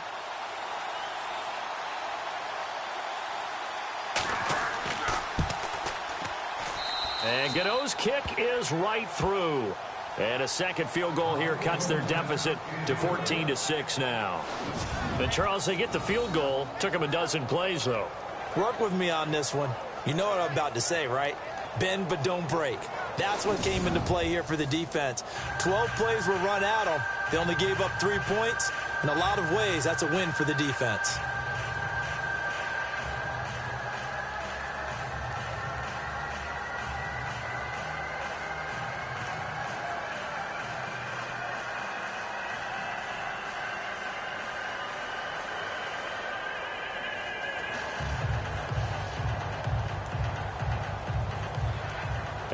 And Gano's kick is right through. And a second field goal here cuts their deficit to 14-6 now. And Charles, they get the field goal. Took them a dozen plays, though. Work with me on this one. You know what I'm about to say, right? Bend but don't break. That's what came into play here for the defense. 12 plays were run at them. They only gave up 3 points. In a lot of ways, that's a win for the defense.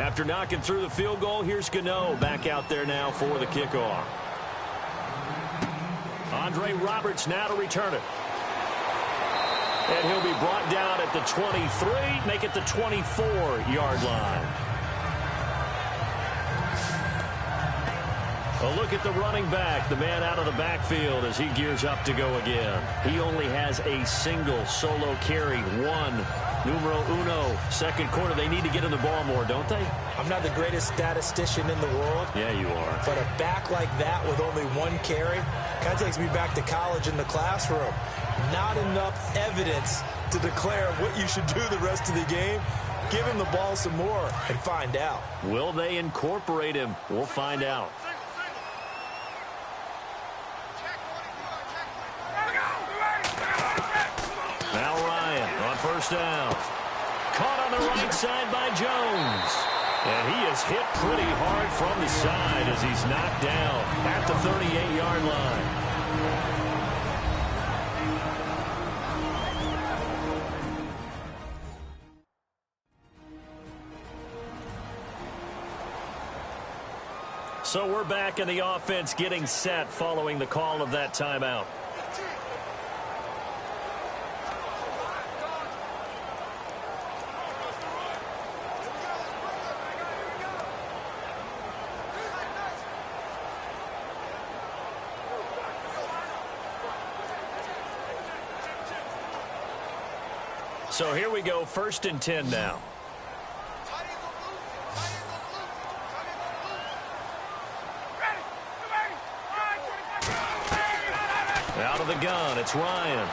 After knocking through the field goal, here's Gano back out there now for the kickoff. Andre Roberts now to return it. And he'll be brought down at the 23, make it the 24-yard line. A look at the running back, the man out of the backfield as he gears up to go again. He only has a single solo carry, numero uno, second quarter. They need to get him the ball more, don't they? I'm not the greatest statistician in the world. Yeah, you are. But a back like that with only one carry kind of takes me back to college in the classroom. Not enough evidence to declare what you should do the rest of the game. Give him the ball some more and find out. Will they incorporate him? We'll find out. Now Ryan on first down. Caught on the right side by Jones. And he is hit pretty hard from the side as he's knocked down at the 38-yard line. So we're back in the offense getting set following the call of that timeout. So here we go, 1st and 10 now. Out of the gun, it's Ryan.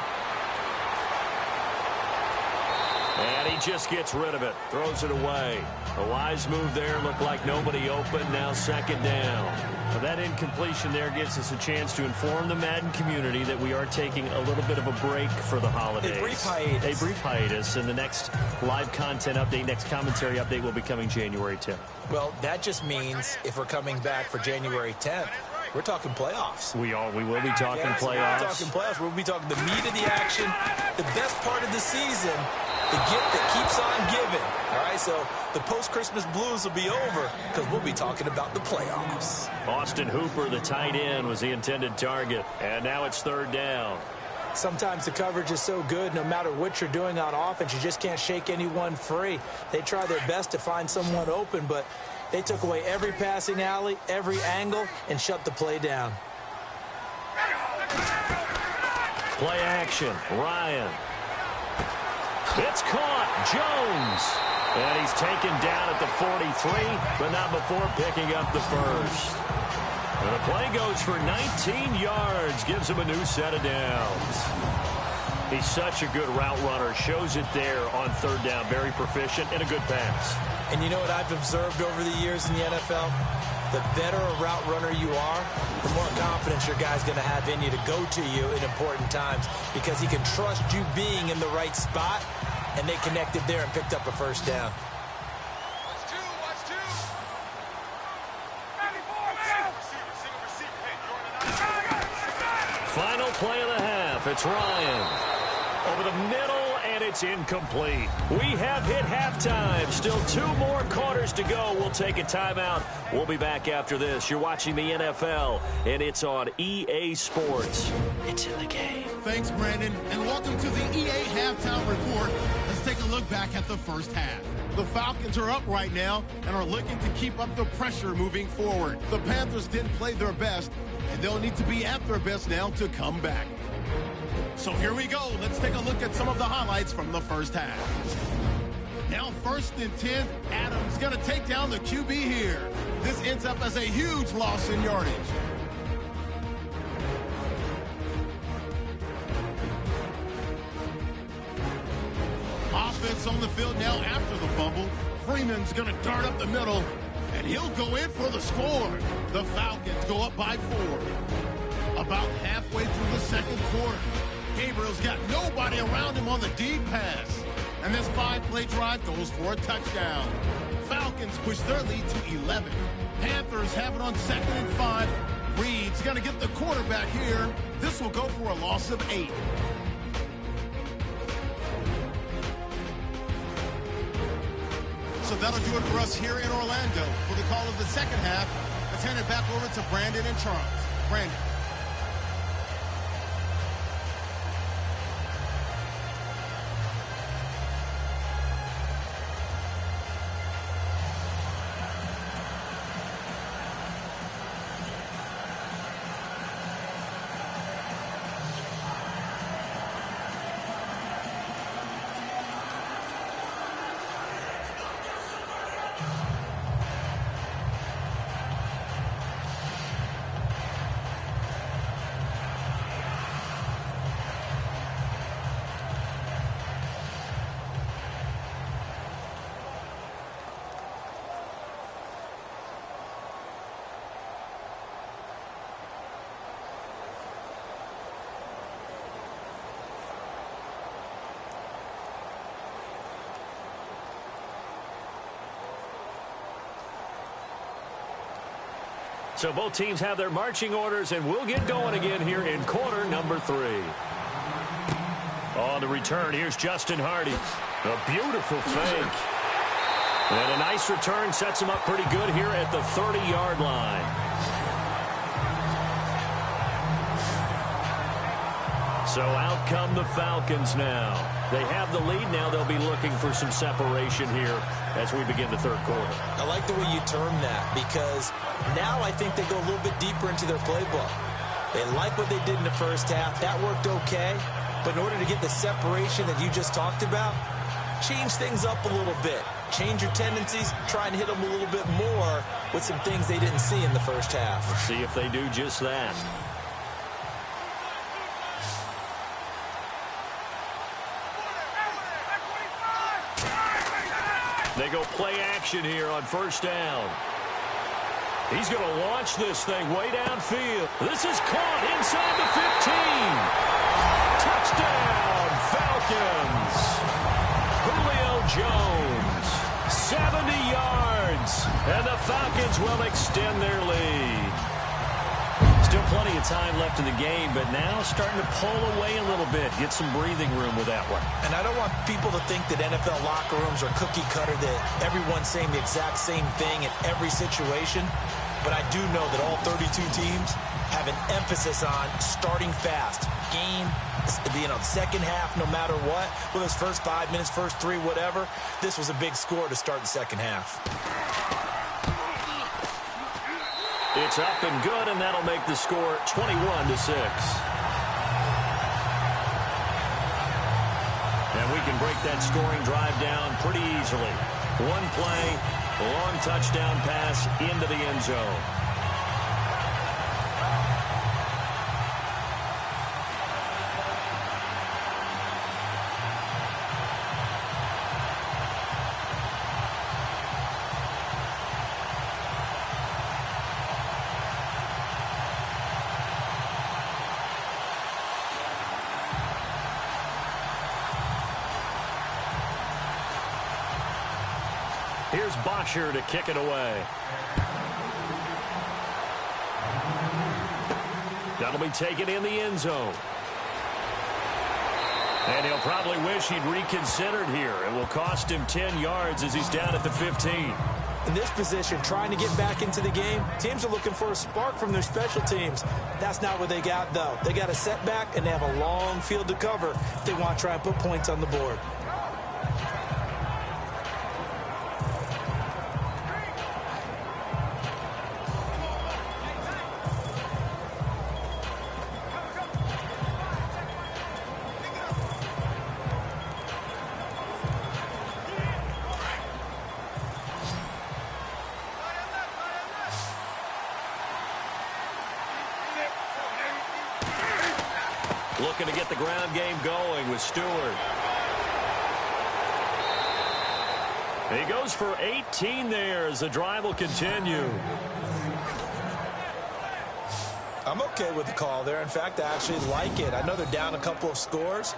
And he just gets rid of it, throws it away. A wise move there, looked like nobody open, now 2nd down. Well, that incompletion there gives us a chance to inform the Madden community that we are taking a little bit of a break for the holidays. A brief hiatus. A brief hiatus, and the next live content update, next commentary update will be coming January 10th. Well, that just means if we're coming back for January 10th, we're talking playoffs. We will be talking playoffs. We're talking playoffs. We'll be talking the meat of the action, the best part of the season, the gift that keeps on giving. All right, so the post-Christmas blues will be over because we'll be talking about the playoffs. Austin Hooper, the tight end, was the intended target, and now it's 3rd down. Sometimes the coverage is so good, no matter what you're doing on offense, you just can't shake anyone free. They try their best to find someone open, but they took away every passing alley, every angle, and shut the play down. Play action, Ryan. It's caught, Jones. And he's taken down at the 43, but not before picking up the first. And the play goes for 19 yards, gives him a new set of downs. He's such a good route runner, shows it there on 3rd down, very proficient and a good pass. And you know what I've observed over the years in the NFL? The better a route runner you are, the more confidence your guy's going to have in you to go to you in important times because he can trust you being in the right spot, and they connected there and picked up a 1st down. Final play of the half. It's Ryan. Over the middle, and it's incomplete. We have hit halftime. Still 2 more quarters to go. We'll take a timeout. We'll be back after this. You're watching the NFL, and it's on EA Sports. It's in the game. Thanks, Brandon, and welcome to the EA Halftime Report. Let's take a look back at the first half. The Falcons are up right now and are looking to keep up the pressure moving forward. The Panthers didn't play their best, and they'll need to be at their best now to come back. So here we go. Let's take a look at some of the highlights from the first half. Now 1st and 10, Adams going to take down the QB here. This ends up as a huge loss in yardage. Offense on the field now after the fumble. Freeman's going to dart up the middle, and he'll go in for the score. The Falcons go up by 4. About halfway through the 2nd quarter, Gabriel's got nobody around him on the deep pass. And this 5-play drive goes for a touchdown. Falcons push their lead to 11. Panthers have it on 2nd and 5. Reed's going to get the quarterback here. This will go for a loss of 8. So that'll do it for us here in Orlando. For the call of the second half, let's hand it back over to Brandon and Charles. Brandon. So both teams have their marching orders, and we'll get going again here in quarter number 3. On the return, here's Justin Hardy. A beautiful fake. And a nice return sets him up pretty good here at the 30-yard line. So out come the Falcons now. They have the lead now. They'll be looking for some separation here as we begin the third quarter. I like the way you term that, because now I think they go a little bit deeper into their playbook. They like what they did in the first half. That worked okay. But in order to get the separation that you just talked about, change things up a little bit. Change your tendencies. Try and hit them a little bit more with some things they didn't see in the first half. Let's see if they do just that. They go play action here on first down. He's going to launch this thing way downfield. This is caught inside the 15. Touchdown, Falcons. Julio Jones, 70 yards. And the Falcons will extend their lead. Still plenty of time left in the game, but now starting to pull away a little bit. Get some breathing room with that one. And I don't want people to think that NFL locker rooms are cookie cutter, that everyone's saying the exact same thing in every situation. But I do know that all 32 teams have an emphasis on starting fast. Game, second half, no matter what. Whether it's first 5 minutes, first 3, whatever. This was a big score to start the second half. It's up and good, and that'll make the score 21-6. And we can break that scoring drive down pretty easily. One play, long touchdown pass into the end zone. Here's Bosher to kick it away. That'll be taken in the end zone. And he'll probably wish he'd reconsidered here. It will cost him 10 yards as he's down at the 15. In this position, trying to get back into the game, teams are looking for a spark from their special teams. That's not what they got, though. They got a setback, and they have a long field to cover if they want to try and put points on the board. Looking to get the ground game going with Stewart. He goes for 18 there as the drive will continue. I'm okay with the call there. In fact, I actually like it. I know they're down a couple of scores,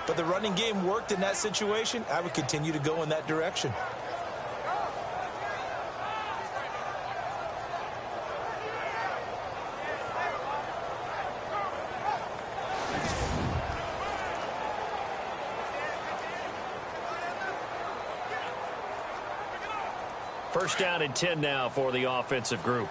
but the running game worked in that situation. I would continue to go in that direction. First down and 10 now for the offensive group.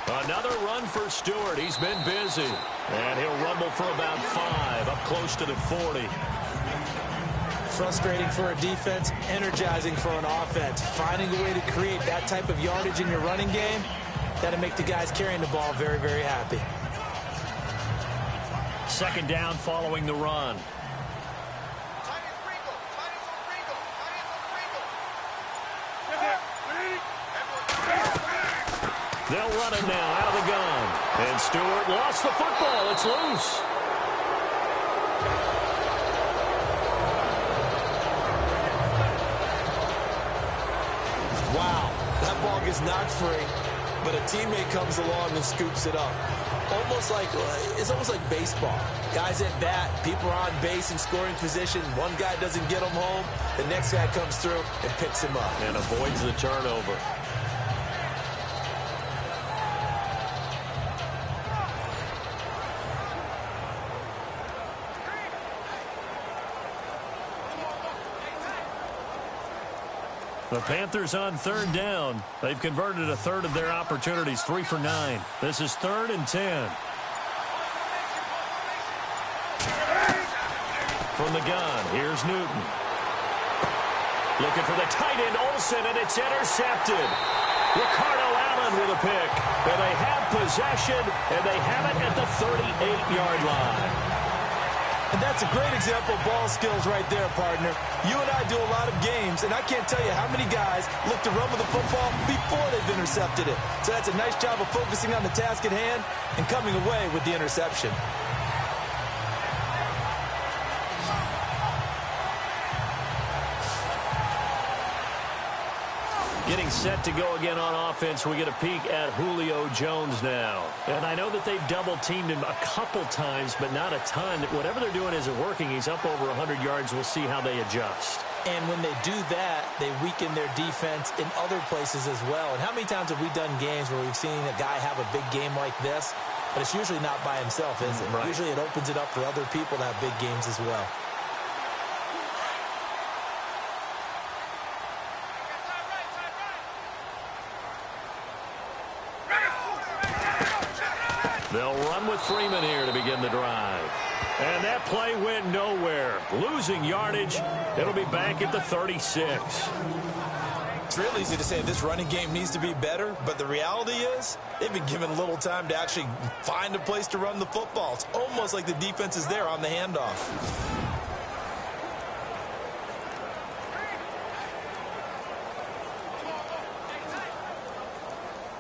Another run for Stewart. He's been busy. And he'll rumble for about 5, up close to the 40. Frustrating for a defense, energizing for an offense. Finding a way to create that type of yardage in your running game, that'll make the guys carrying the ball very, very happy. Second down following the run. They'll run it now out of the gun. And Stewart lost the football. It's loose. Wow, that ball gets knocked free, but a teammate comes along and scoops it up. It's almost like baseball. Guys at bat, people are on base in scoring position. One guy doesn't get him home. The next guy comes through and picks him up. And avoids the turnover. The Panthers on third down. They've converted a third of their opportunities, 3 for 9. This is 3rd and 10. From the gun, here's Newton. Looking for the tight end, Olsen, and it's intercepted. Ricardo Allen with a pick. And they have possession, and they have it at the 38-yard line. And that's a great example of ball skills right there, partner. You and I do a lot of games, and I can't tell you how many guys look to run with the football before they've intercepted it. So that's a nice job of focusing on the task at hand and coming away with the interception. Getting set to go again on offense. We get a peek at Julio Jones now. And I know that they've double-teamed him a couple times, but not a ton. Whatever they're doing isn't working. He's up over 100 yards. We'll see how they adjust. And when they do that, they weaken their defense in other places as well. And how many times have we done games where we've seen a guy have a big game like this? But it's usually not by himself, is it? Right. Usually it opens it up for other people to have big games as well. They'll run with Freeman here to begin the drive. And that play went nowhere. Losing yardage. It'll be back at the 36. It's real easy to say this running game needs to be better, but the reality is they've been given little time to actually find a place to run the football. It's almost like the defense is there on the handoff.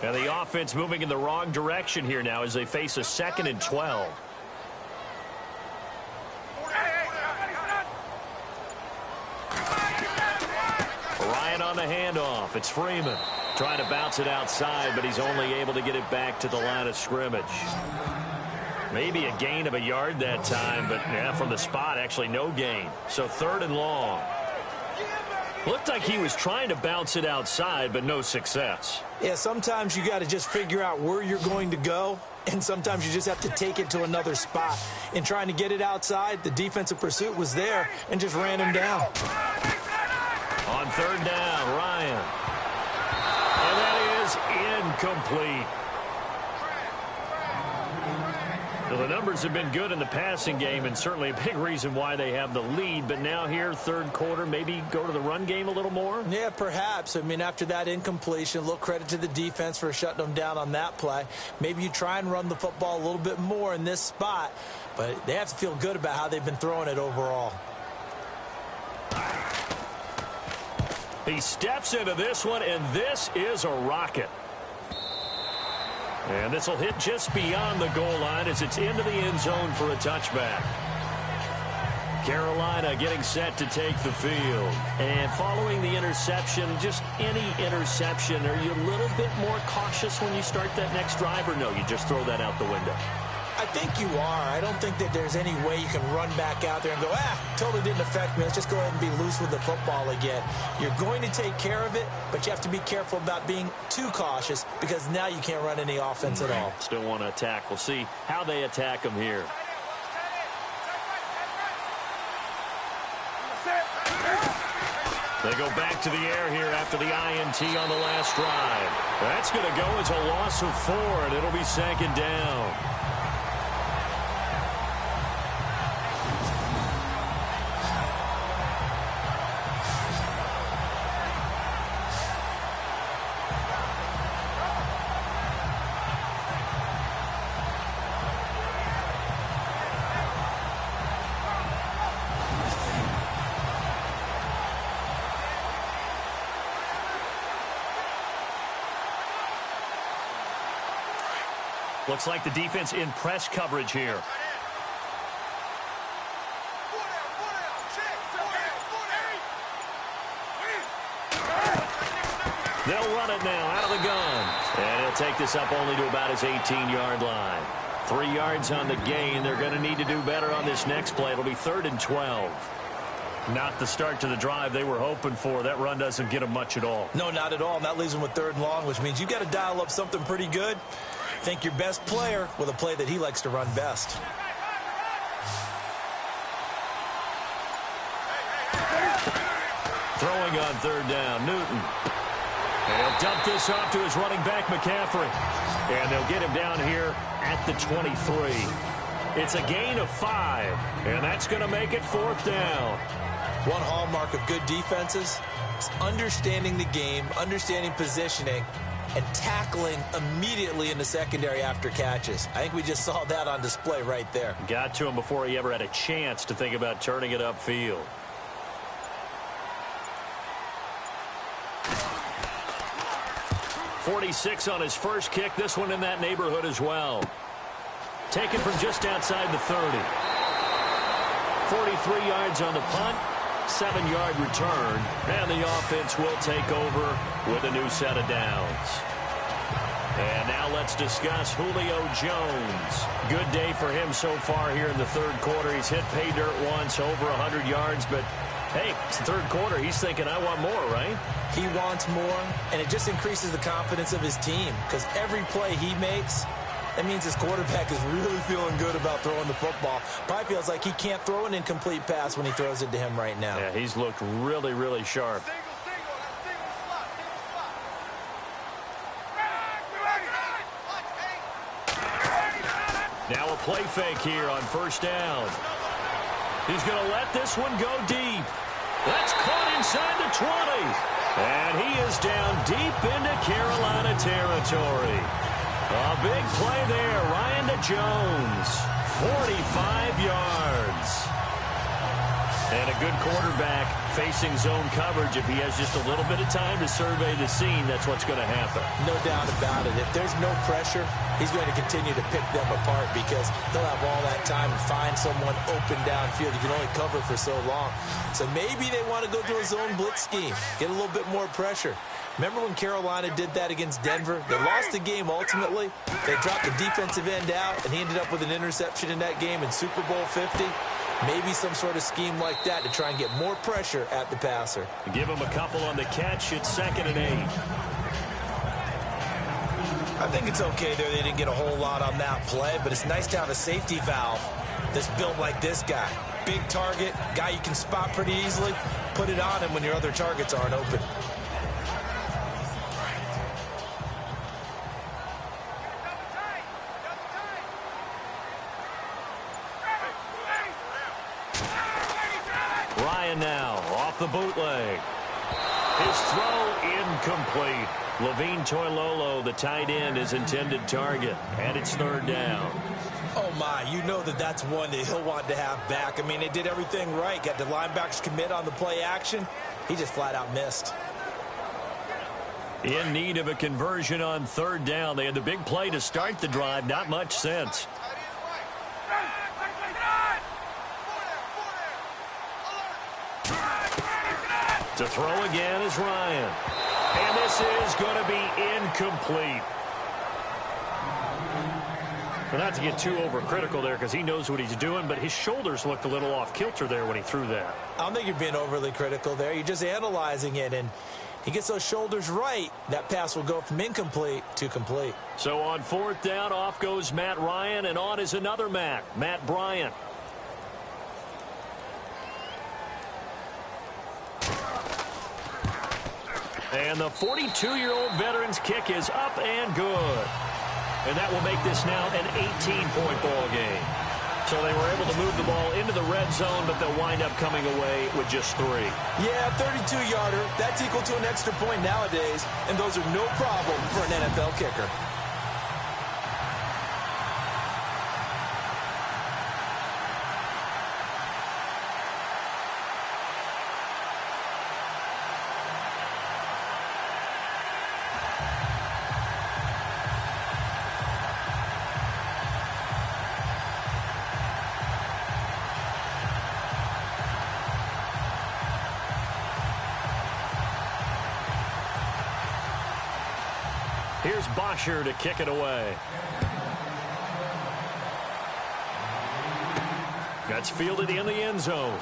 And the offense moving in the wrong direction here now as they face a 2nd and 12. Ryan on the handoff. It's Freeman trying to bounce it outside, but he's only able to get it back to the line of scrimmage. Maybe a gain of a yard that time, but yeah, from the spot, actually no gain. So 3rd and long. Looked like he was trying to bounce it outside, but no success. Yeah, sometimes you got to just figure out where you're going to go, and sometimes you just have to take it to another spot. In trying to get it outside, the defensive pursuit was there and just ran him down. On 3rd down, Ryan. And that is incomplete. So the numbers have been good in the passing game and certainly a big reason why they have the lead. But now here, 3rd quarter, maybe go to the run game a little more? Yeah, perhaps. I mean, after that incompletion, a little credit to the defense for shutting them down on that play. Maybe you try and run the football a little bit more in this spot. But they have to feel good about how they've been throwing it overall. He steps into this one, and this is a rocket. And this will hit just beyond the goal line as it's into the end zone for a touchback. Carolina getting set to take the field. And following the interception, just any interception, are you a little bit more cautious when you start that next drive, or no, you just throw that out the window? I think you are. I don't think that there's any way you can run back out there and go, totally didn't affect me. Let's just go ahead and be loose with the football again. You're going to take care of it, but you have to be careful about being too cautious because now you can't run any offense at all. Still want to attack. We'll see how they attack them here. They go back to the air here after the INT on the last drive. That's going to go as a loss of 4, and it'll be second down. Looks like the defense in press coverage here. They'll run it now out of the gun. And he'll take this up only to about his 18-yard line. 3 yards on the gain. They're going to need to do better on this next play. It'll be 3rd and 12. Not the start to the drive they were hoping for. That run doesn't get them much at all. No, not at all. And that leaves them with 3rd and long, which means you got to dial up something pretty good. Think your best player with a play that he likes to run best. Throwing on 3rd down, Newton. And he'll dump this off to his running back, McCaffrey. And they'll get him down here at the 23. It's a gain of 5, and that's going to make it 4th down. One hallmark of good defenses is understanding the game, understanding positioning, and tackling immediately in the secondary after catches. I think we just saw that on display right there. Got to him before he ever had a chance to think about turning it upfield. .46 on his first kick. This one in that neighborhood as well. Taken from just outside the 30. 43 yards on the punt. 7-yard return, and the offense will take over with a new set of downs. And now let's discuss Julio Jones. Good day for him so far here in the 3rd quarter. He's hit pay dirt once, over 100 yards, but hey, it's the 3rd quarter. He's thinking, I want more, right? He wants more, and it just increases the confidence of his team because every play he makes, that means his quarterback is really feeling good about throwing the football. Probably feels like he can't throw an incomplete pass when he throws it to him right now. Yeah, he's looked really, really sharp. Now a play fake here on 1st down. He's going to let this one go deep. That's caught inside the 20. And he is down deep into Carolina territory. A big play there. Ryan to Jones. 45 yards. And a good quarterback facing zone coverage. If he has just a little bit of time to survey the scene, that's what's going to happen. No doubt about it. If there's no pressure, he's going to continue to pick them apart because he'll have all that time to find someone open downfield. You can only cover for so long. So maybe they want to go to a zone blitz scheme, get a little bit more pressure. Remember when Carolina did that against Denver? They lost the game ultimately. They dropped the defensive end out, and he ended up with an interception in that game in Super Bowl 50. Maybe some sort of scheme like that to try and get more pressure at the passer. Give him a couple on the catch. It's 2nd and 8. I think it's okay there. They didn't get a whole lot on that play, but it's nice to have a safety valve that's built like this guy. Big target, guy you can spot pretty easily. Put it on him when your other targets aren't open. Ryan now off the bootleg. His throw incomplete. Levine Toilolo, the tight end, his intended target, and it's 3rd down. Oh, my, you know that's one that he'll want to have back. I mean, they did everything right. Got the linebackers commit on the play action. He just flat out missed. In need of a conversion on 3rd down. They had the big play to start the drive. Not much sense. To throw again is Ryan. And this is going to be incomplete. Well, not to get too overcritical there because he knows what he's doing, but his shoulders looked a little off kilter there when he threw that. I don't think you're being overly critical there. You're just analyzing it, and he gets those shoulders right. That pass will go from incomplete to complete. So on 4th down, off goes Matt Ryan, and on is another Matt Bryant. And the 42-year-old veteran's kick is up and good. And that will make this now an 18-point ball game. So they were able to move the ball into the red zone, but they'll wind up coming away with just 3. Yeah, 32-yarder. That's equal to an extra point nowadays, and those are no problem for an NFL kicker. Here's Bosher to kick it away. That's fielded in the end zone.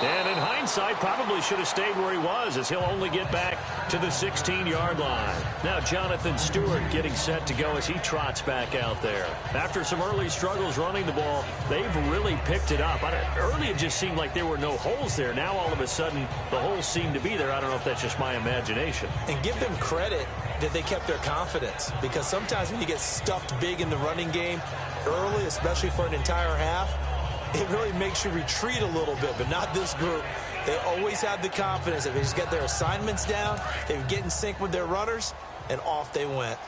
And in hindsight, probably should have stayed where he was, as he'll only get back to the 16-yard line. Now Jonathan Stewart getting set to go as he trots back out there. After some early struggles running the ball, they've really picked it up. Early it just seemed like there were no holes there. Now all of a sudden the holes seem to be there. I don't know if that's just my imagination. And give them credit that they kept their confidence, because sometimes when you get stuffed big in the running game early, especially for an entire half, it really makes you retreat a little bit, but not this group. They always had the confidence that they just get their assignments down, they would get in sync with their runners, and off they went.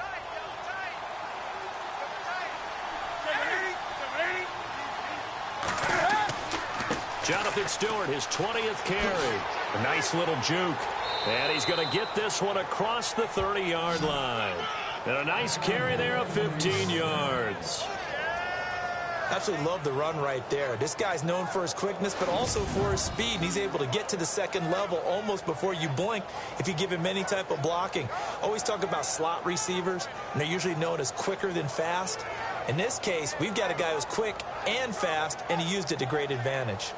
Jonathan Stewart, his 20th carry. A nice little juke. And he's going to get this one across the 30-yard line. And a nice carry there of 15 yards. Absolutely love the run right there. This guy's known for his quickness, but also for his speed. And he's able to get to the second level almost before you blink if you give him any type of blocking. Always talk about slot receivers, and they're usually known as quicker than fast. In this case, we've got a guy who's quick and fast, and he used it to great advantage.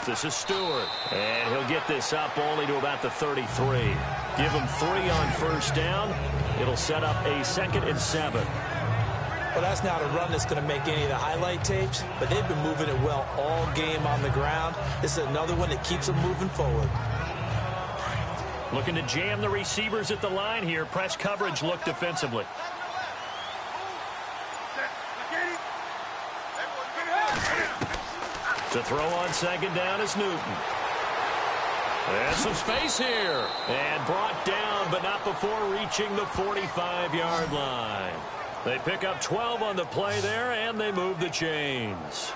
This is Stewart, and he'll get this up only to about the 33. Give him 3 on first down. It'll set up a 2nd and 7. Well, that's not a run that's going to make any of the highlight tapes, but they've been moving it well all game on the ground. This is another one that keeps them moving forward. Looking to jam the receivers at the line here. Press coverage look defensively. To throw on 2nd down is Newton. There's some space here. And brought down, but not before reaching the 45-yard line. They pick up 12 on the play there, and they move the chains.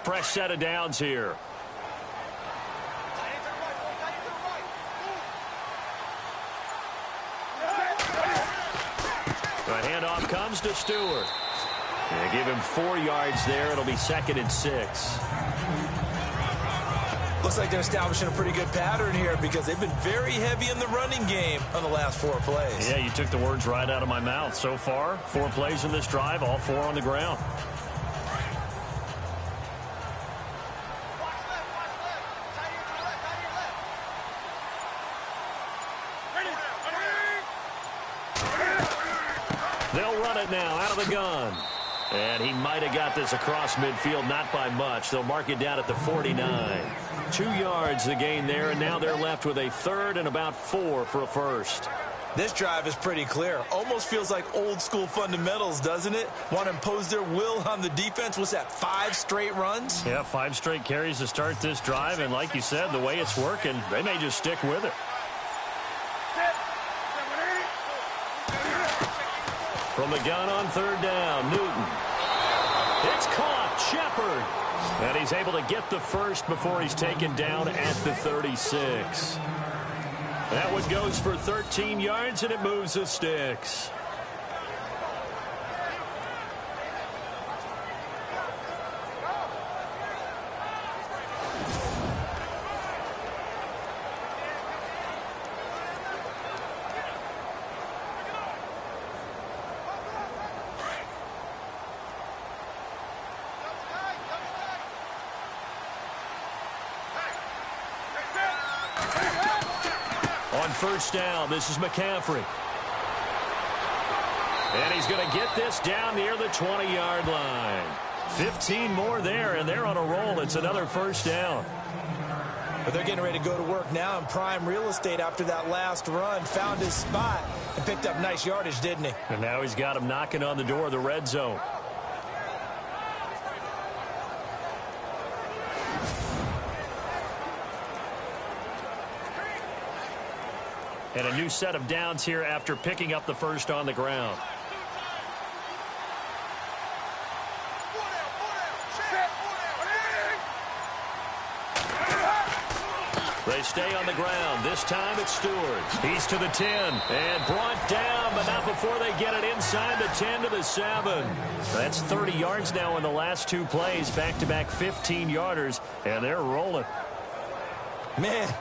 Fresh set of downs here. The handoff comes to Stewart. They give him 4 yards there. It'll be 2nd and 6. Looks like they're establishing a pretty good pattern here because they've been very heavy in the running game on the last 4 plays. Yeah, you took the words right out of my mouth. So far, 4 plays in this drive, all 4 on the ground. They'll run it now out of the gun. And he might have got this across midfield, not by much. They'll mark it down at the 49. 2 yards the gain there, and now they're left with a 3rd and about 4 for a first. This drive is pretty clear. Almost feels like old school fundamentals, doesn't it? Want to impose their will on the defense. What's that, 5 straight runs? Yeah, 5 straight carries to start this drive. And like you said, the way it's working, they may just stick with it. From the gun on 3rd down, Newton. It's caught, Shepard. And he's able to get the first before he's taken down at the 36. That one goes for 13 yards, and it moves the sticks. On 1st down, this is McCaffrey. And he's going to get this down near the 20-yard line. 15 more there, and they're on a roll. It's another 1st down. But they're getting ready to go to work now in prime real estate after that last run. Found his spot and picked up nice yardage, didn't he? And now he's got him knocking on the door of the red zone. And a new set of downs here after picking up the first on the ground. They stay on the ground. This time it's Stewart. He's to the 10 and brought down, but not before they get it inside the 10 to the 7. That's 30 yards now in the last 2 plays. Back-to-back 15-yarders, and they're rolling. Man,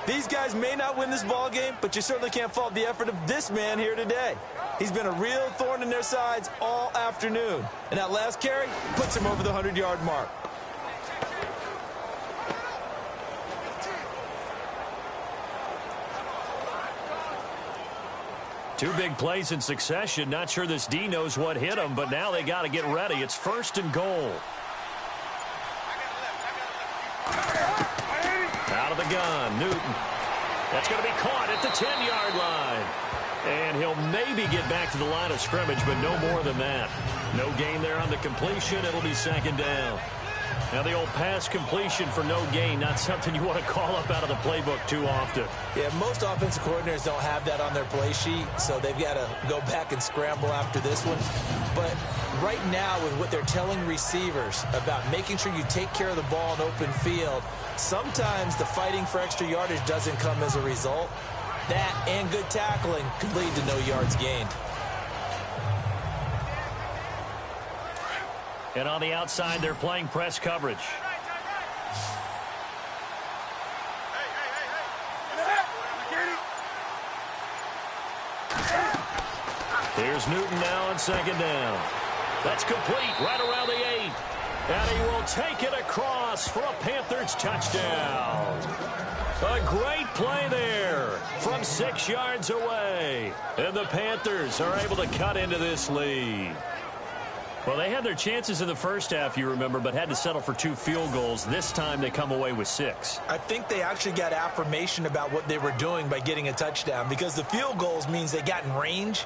these guys may not win this ball game, but you certainly can't fault the effort of this man here today. He's been a real thorn in their sides all afternoon. And that last carry puts him over the 100-yard mark. Two big plays in succession. Not sure this D knows what hit him, but now they got to get ready. It's 1st and goal. Out of the gun, Newton. That's going to be caught at the 10-yard line. And he'll maybe get back to the line of scrimmage, but no more than that. No gain there on the completion. It'll be 2nd down. Now the old pass completion for no gain, not something you want to call up out of the playbook too often. Yeah, most offensive coordinators don't have that on their play sheet, so they've got to go back and scramble after this one. But right now, with what they're telling receivers about making sure you take care of the ball in open field, sometimes the fighting for extra yardage doesn't come as a result. That and good tackling could lead to no yards gained. And on the outside, they're playing press coverage. Here's Newton now on 2nd down. That's complete right around the 8. And he will take it across for a Panthers touchdown. A great play there from 6 yards away. And the Panthers are able to cut into this lead. Well, they had their chances in the first half, you remember, but had to settle for 2 field goals. This time they come away with 6. I think they actually got affirmation about what they were doing by getting a touchdown, because the field goals means they got in range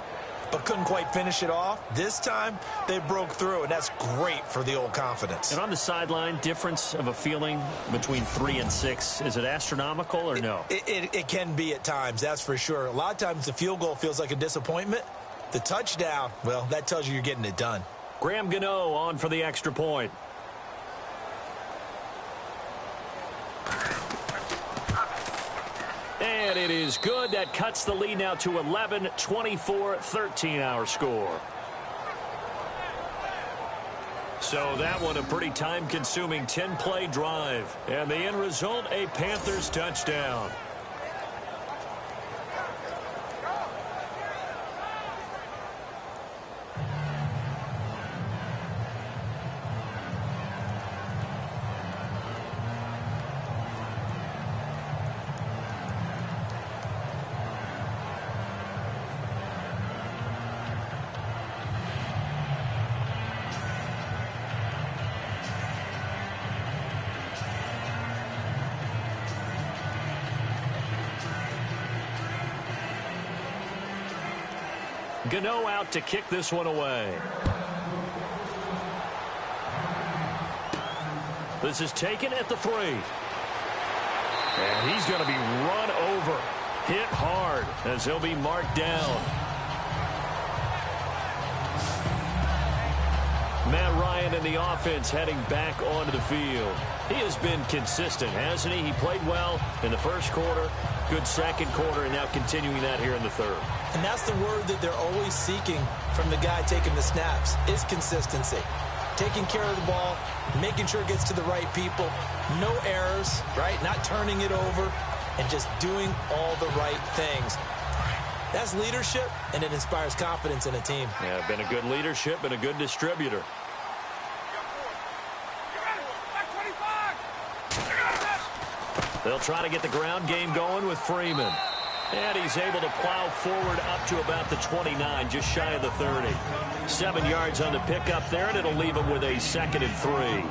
but couldn't quite finish it off. This time they broke through, and that's great for the old confidence. And on the sideline, difference of a feeling between 3 and 6, is it astronomical or no? It can be at times, that's for sure. A lot of times the field goal feels like a disappointment. The touchdown, well, that tells you you're getting it done. Graham Gano on for the extra point. And it is good. That cuts the lead now to 11, 24-13 our score. So that one a pretty time-consuming 10-play drive. And the end result, a Panthers touchdown. Gano out to kick this one away. This is taken at the 3. And he's going to be run over. Hit hard as he'll be marked down. Matt Ryan and the offense heading back onto the field. He has been consistent, hasn't he? He played well in the first quarter, good second quarter, and now continuing that here in the third. And that's the word that they're always seeking from the guy taking the snaps, is consistency. Taking care of the ball, making sure it gets to the right people, no errors, right? Not turning it over, and just doing all the right things. That's leadership, and it inspires confidence in a team. Yeah, been a good leadership and a good distributor. They'll try to get the ground game going with Freeman. And he's able to plow forward up to about the 29, just shy of the 30. 7 yards on the pickup there, and it'll leave him with a 2nd and 3.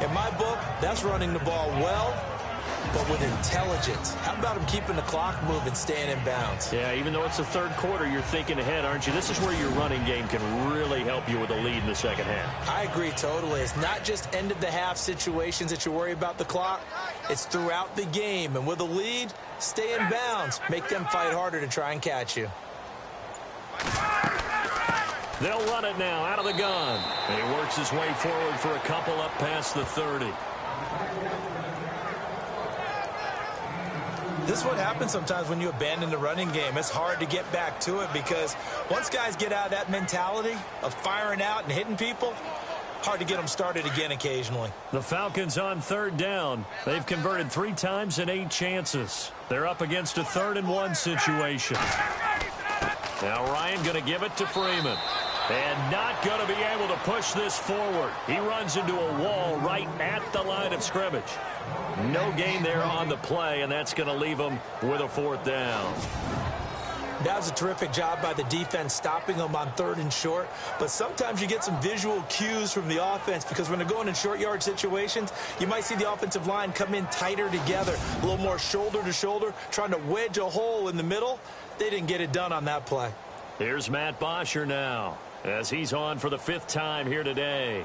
In my book, that's running the ball well, but with intelligence. How about him keeping the clock moving, staying in bounds? Yeah, even though it's the third quarter, you're thinking ahead, aren't you? This is where your running game can really help you with a lead in the second half. I agree totally. It's not just end-of-the-half situations that you worry about the clock. It's throughout the game. And with a lead, stay in bounds. Make them fight harder to try and catch you. They'll run it now out of the gun. And he works his way forward for a couple up past the 30. This is what happens sometimes when you abandon the running game. It's hard to get back to it because once guys get out of that mentality of firing out and hitting people, hard to get them started again occasionally. The Falcons on 3rd down. They've converted 3 times in 8 chances. They're up against a 3rd and 1 situation. Now Ryan going to give it to Freeman. And not going to be able to push this forward. He runs into a wall right at the line of scrimmage. No gain there on the play, and that's going to leave him with a 4th down. That was a terrific job by the defense stopping them on 3rd and short. But sometimes you get some visual cues from the offense because when they're going in short yard situations, you might see the offensive line come in tighter together, a little more shoulder to shoulder, trying to wedge a hole in the middle. They didn't get it done on that play. Here's Matt Bosher now as he's on for the 5th time here today.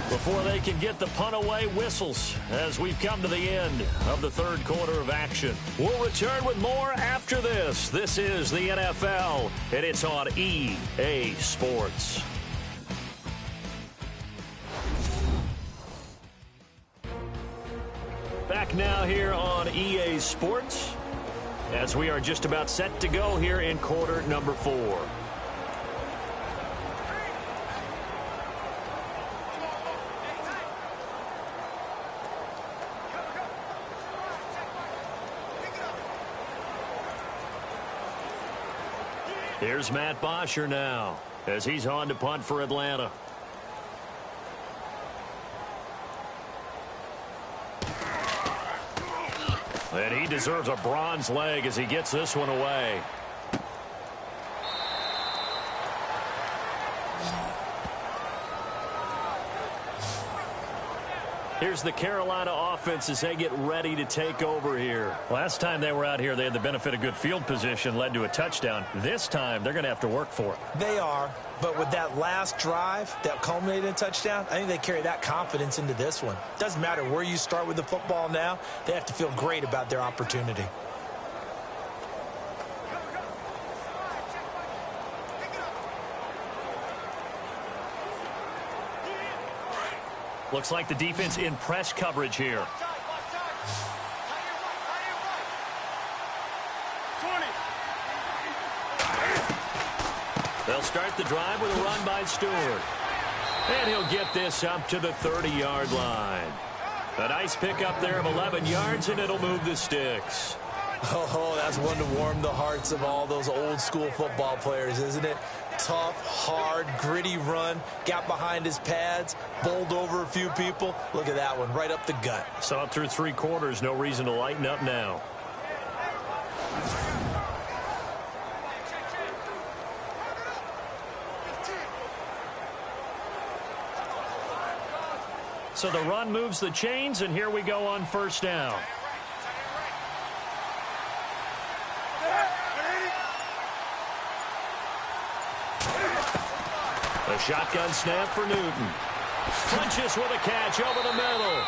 Before they can get the punt away, whistles as we've come to the end of the 3rd quarter of action. We'll return with more after this. This is the NFL, and it's on EA Sports. Back now here on EA Sports as we are just about set to go here in quarter number 4. Here's Matt Bosher now as he's on to punt for Atlanta. And he deserves a bronze leg as he gets this one away. Here's the Carolina offense as they get ready to take over here. Last time they were out here, they had the benefit of good field position, led to a touchdown. This time, they're going to have to work for it. They are, but with that last drive that culminated in a touchdown, I think they carry that confidence into this one. Doesn't matter where you start with the football now, they have to feel great about their opportunity. Looks like the defense in press coverage here. They'll start the drive with a run by Stewart. And he'll get this up to the 30-yard line. A nice pickup there of 11 yards, and it'll move the sticks. Oh, that's one to warm the hearts of all those old-school football players, isn't it? Tough, hard, gritty run, got behind his pads, bowled over a few people. Look at that one, right up the gut. Saw it through 3 quarters, no reason to lighten up now. So the run moves the chains, and here we go on first down. A shotgun snap for Newton. Punches with a catch over the middle.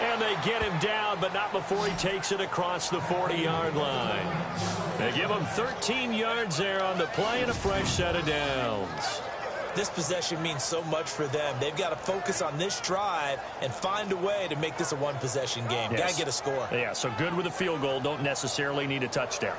And they get him down, but not before he takes it across the 40-yard line. They give him 13 yards there on the play and a fresh set of downs. This possession means so much for them. They've got to focus on this drive and find a way to make this a one-possession game. Yes. Got to get a score. Yeah, so good with a field goal. Don't necessarily need a touchdown.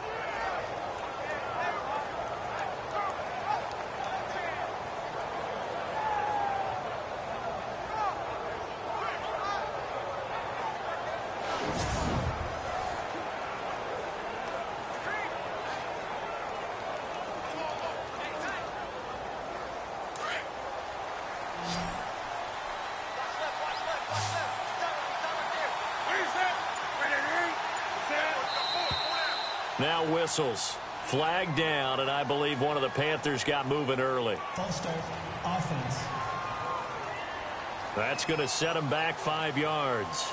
Now whistles. Flag down, and I believe one of the Panthers got moving early. False start. Offense. That's going to set him back 5 yards.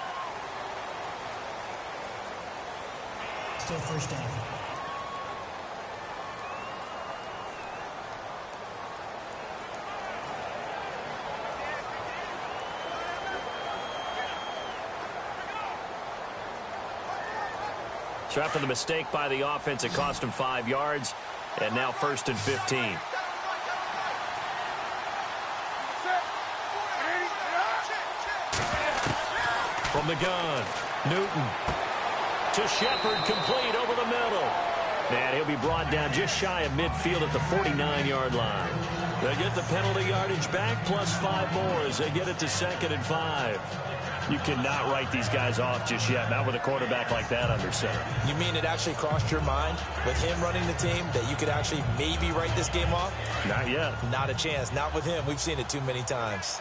Still first down. So after the mistake by the offense, it cost him 5 yards, and now 1st and 15. From the gun, Newton to Shepard, complete over the middle. And he'll be brought down just shy of midfield at the 49-yard line. They get the penalty yardage back, plus 5 more as they get it to 2nd and 5. You cannot write these guys off just yet, not with a quarterback like that under center. You mean it actually crossed your mind with him running the team that you could actually maybe write this game off? Not yet. Not a chance. Not with him. We've seen it too many times.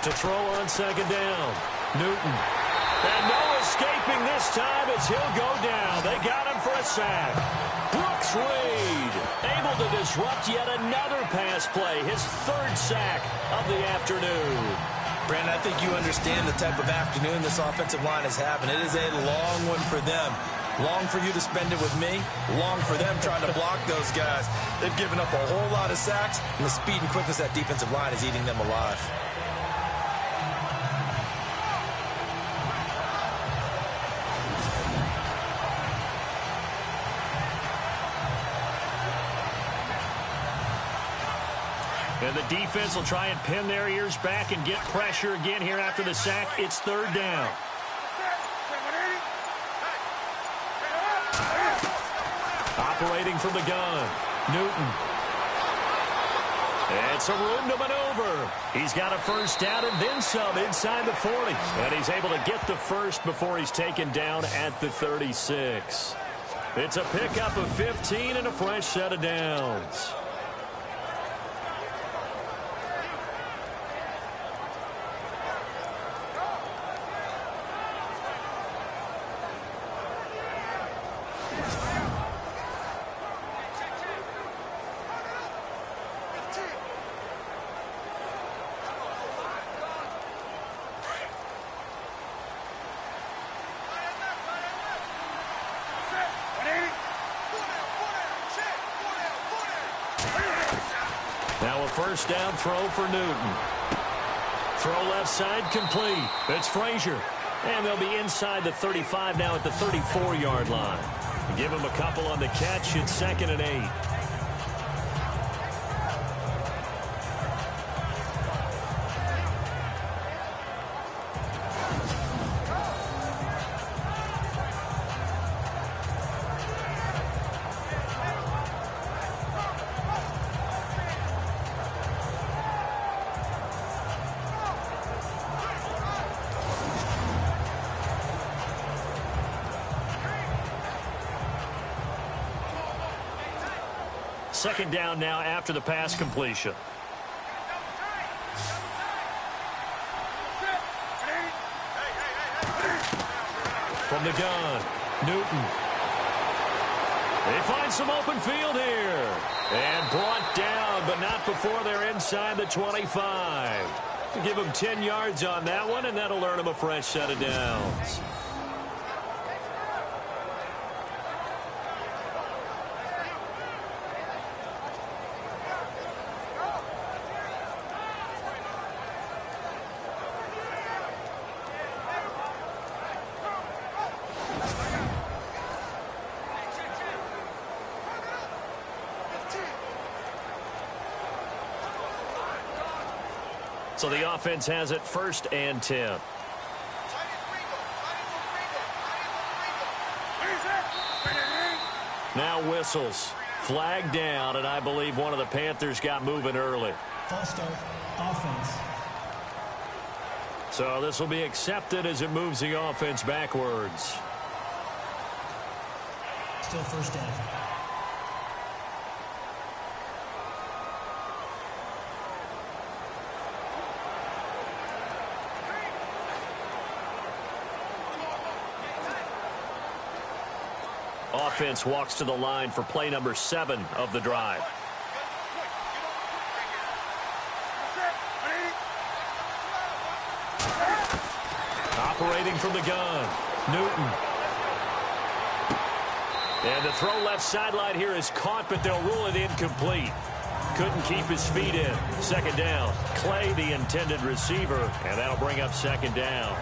To throw on 2nd down. Newton. And no escaping this time as he'll go down. They got him for a sack. Brooks Reed able to disrupt yet another pass play. His 3rd sack of the afternoon. Brandon, I think you understand the type of afternoon this offensive line is having. It is a long one for them. Long for you to spend it with me. Long for them trying to block those guys. They've given up a whole lot of sacks, and the speed and quickness of that defensive line is eating them alive. And the defense will try and pin their ears back and get pressure again here after the sack. It's 3rd down. Operating from the gun, Newton. And some room to maneuver. He's got a 1st down and then some inside the 40. And he's able to get the 1st before he's taken down at the 36. It's a pickup of 15 and a fresh set of downs. Now a 1st down throw for Newton. Throw left side complete. It's Frazier. And they'll be inside the 35 now at the 34-yard line. Give him a couple on the catch. It's 2nd and 8. Second down now after the pass completion. From the gun, Newton. They find some open field here. And brought down, but not before they're inside the 25. Give them 10 yards on that one, and that'll earn them a fresh set of downs. So the offense has it 1st and 10. Now whistles. Flag down, and I believe one of the Panthers got moving early. False start, offense. So this will be accepted as it moves the offense backwards. Still first down. Offense walks to the line for play number 7 of the drive. Operating from the gun, Newton. And the throw left sideline here is caught, but they'll rule it incomplete. Couldn't keep his feet in. 2nd down. Clay, the intended receiver, and that'll bring up 2nd down.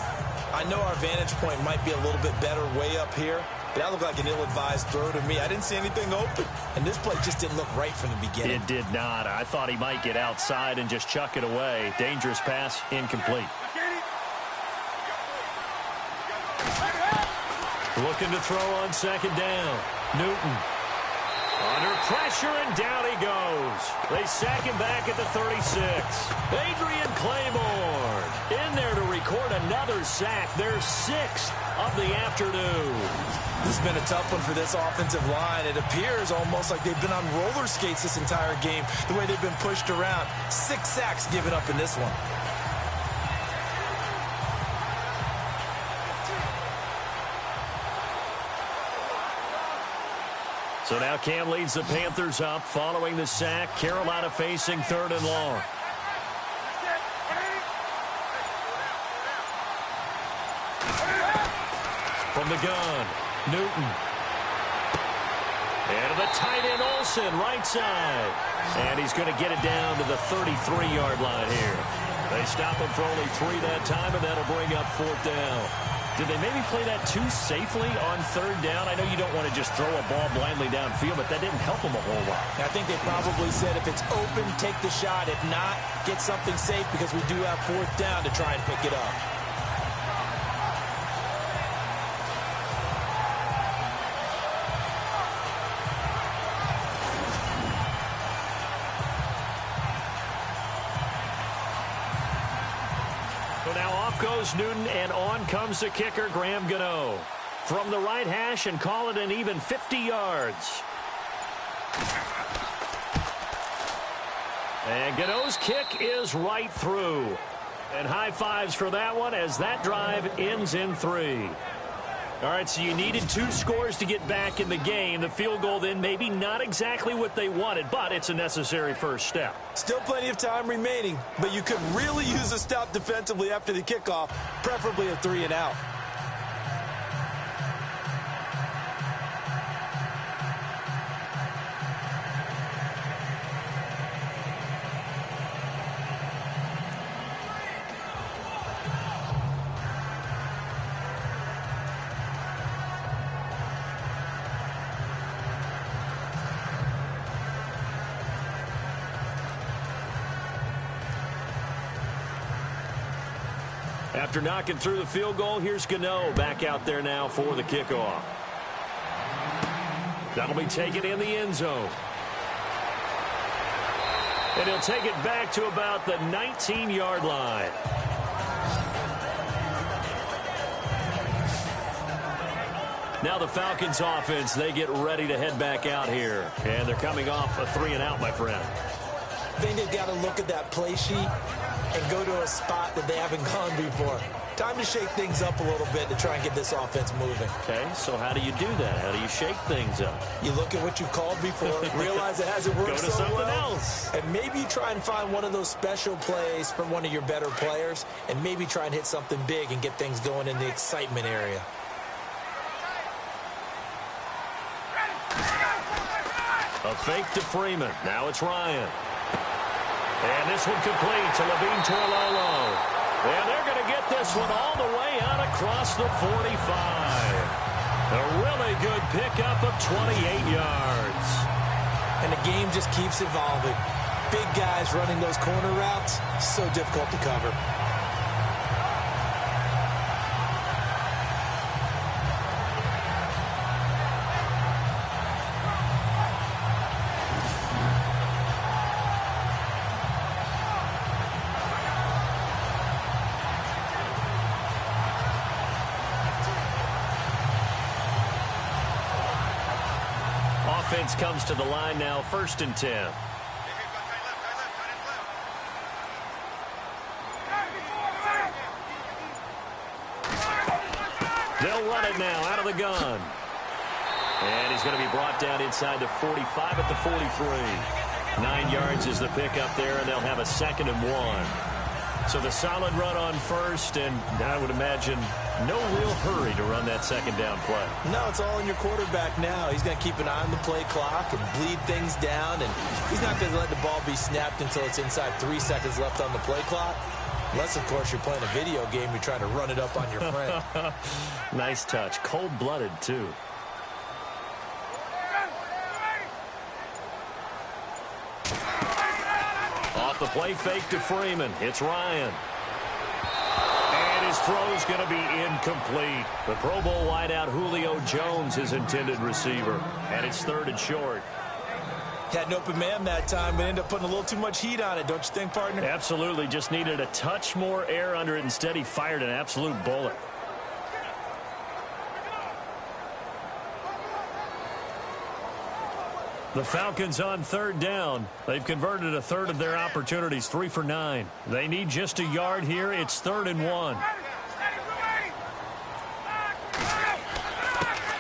I know our vantage point might be a little bit better way up here, but that looked like an ill-advised throw to me. I didn't see anything open, and this play just didn't look right from the beginning. It did not. I thought he might get outside and just chuck it away. Dangerous pass, incomplete. Looking to throw on 2nd down. Newton. Under pressure, and down he goes. They sack him back at the 36. Adrian Claiborne in there to record another sack. Their 6th of the afternoon. This has been a tough one for this offensive line. It appears almost like they've been on roller skates this entire game, the way they've been pushed around. 6 sacks given up in this one. So now Cam leads the Panthers up following the sack. Carolina facing 3rd and long. From the gun, Newton. And to the tight end, Olsen, right side. And he's going to get it down to the 33-yard line here. They stop him for only 3 that time, and that'll bring up 4th down. Did they maybe play that too safely on 3rd down? I know you don't want to just throw a ball blindly downfield, but that didn't help them a whole lot. I think they probably said if it's open, take the shot. If not, get something safe because we do have 4th down to try and pick it up. Goes Newton, and on comes the kicker, Graham Gano. From the right hash, and call it an even 50 yards. And Gano's kick is right through. And high fives for that one as that drive ends in 3. All right, so you needed 2 scores to get back in the game. The field goal then maybe not exactly what they wanted, but it's a necessary first step. Still plenty of time remaining, but you could really use a stop defensively after the kickoff, preferably a 3 and out. After knocking through the field goal, here's Gano back out there now for the kickoff. That'll be taken in the end zone. And he'll take it back to about the 19-yard line. Now the Falcons offense, they get ready to head back out here. And they're coming off a 3 and out, my friend. I think they've got to look at that play sheet and go to a spot that they haven't gone before. Time to shake things up a little bit to try and get this offense moving. Okay, so how do you do that? How do you shake things up? You look at what you called before, realize it hasn't worked Go to so something well, else. and maybe you try and find one of those special plays from one of your better players, and maybe try and hit something big and get things going in the excitement area. A fake to Freeman. Now it's Ryan. And this one complete to Levine Toilolo. And they're going to get this one all the way out across the 45. A really good pickup of 28 yards. And the game just keeps evolving. Big guys running those corner routes, so difficult to cover. Offense comes to the line now, 1st and 10. They'll run it now out of the gun. And he's going to be brought down inside the 45 at the 43. 9 yards is the pickup there, and they'll have a 2nd and 1. So the solid run on 1st, and I would imagine no real hurry to run that 2nd down play. No, it's all in your quarterback now. He's going to keep an eye on the play clock and bleed things down, and he's not going to let the ball be snapped until it's inside 3 seconds left on the play clock. Unless, of course, you're playing a video game, you're trying to run it up on your friend. Nice touch. Cold-blooded, too. Off the play fake to Freeman. It's Ryan. And his throw's going to be incomplete. The Pro Bowl wideout Julio Jones, his intended receiver. And it's 3rd and short. Had an open man that time, but ended up putting a little too much heat on it, don't you think, partner? Absolutely. Just needed a touch more air under it. Instead, he fired an absolute bullet. The Falcons on 3rd down. They've converted a third of their opportunities, 3 for 9. They need just a yard here. It's 3rd and 1.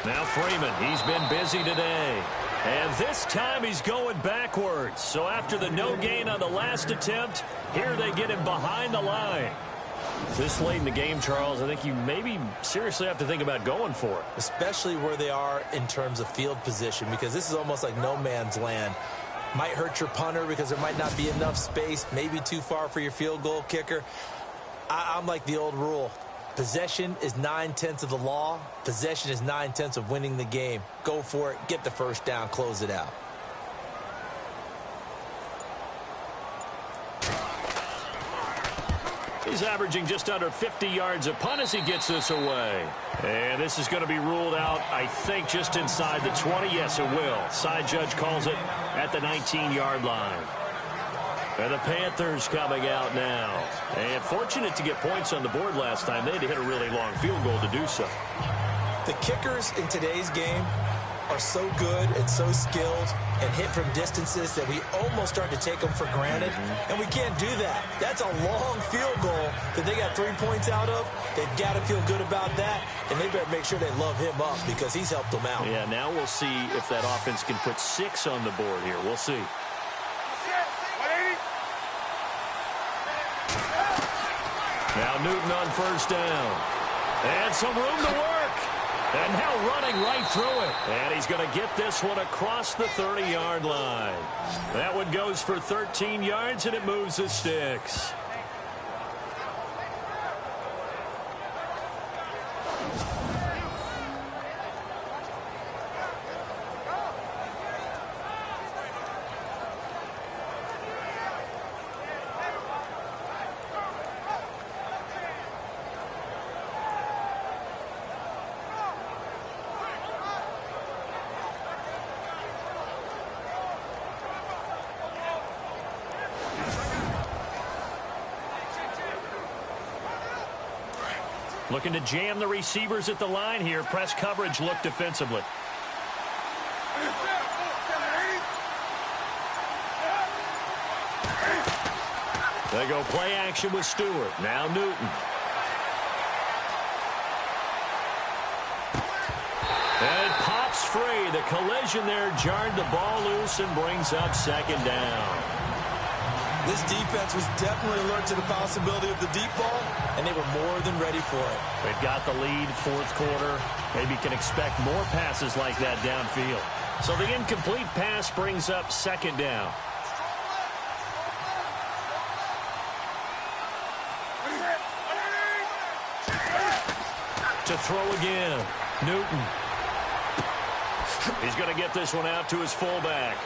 Now Freeman, he's been busy today. And this time he's going backwards. So after the no gain on the last attempt, here they get him behind the line. This late in the game, Charles, I think you maybe seriously have to think about going for it. Especially where they are in terms of field position, because this is almost like no man's land. Might hurt your punter because there might not be enough space, maybe too far for your field goal kicker. I'm like the old rule. Possession is 9/10 of the law. Possession is 9/10 of winning the game. Go for it, get the 1st down, close it out. He's averaging just under 50 yards a punt as he gets this away. And this is going to be ruled out, I think, just inside the 20. Yes, it will. Side judge calls it at the 19-yard line. And the Panthers coming out now. And fortunate to get points on the board last time. They had to hit a really long field goal to do so. The kickers in today's game are so good and so skilled and hit from distances that we almost start to take them for granted. And we can't do that. That's a long field goal that they got 3 points out of. They've got to feel good about that, and they better make sure they love him up because he's helped them out. Yeah, now we'll see if that offense can put 6 on the board here. We'll see. Now Newton on 1st down. And some room to work. And now running right through it. And he's going to get this one across the 30-yard line. That one goes for 13 yards, and it moves the sticks. Looking to jam the receivers at the line here. Press coverage look defensively. They go play action with Stewart. Now Newton. free. The collision there jarred the ball loose and brings up second down. This defense was definitely alert to the possibility of the deep ball, and they were more than ready for it. They've got the lead, fourth quarter. Maybe can expect more passes like that downfield. So the incomplete pass brings up second down. To throw again, Newton. He's going to get this one out to his fullback.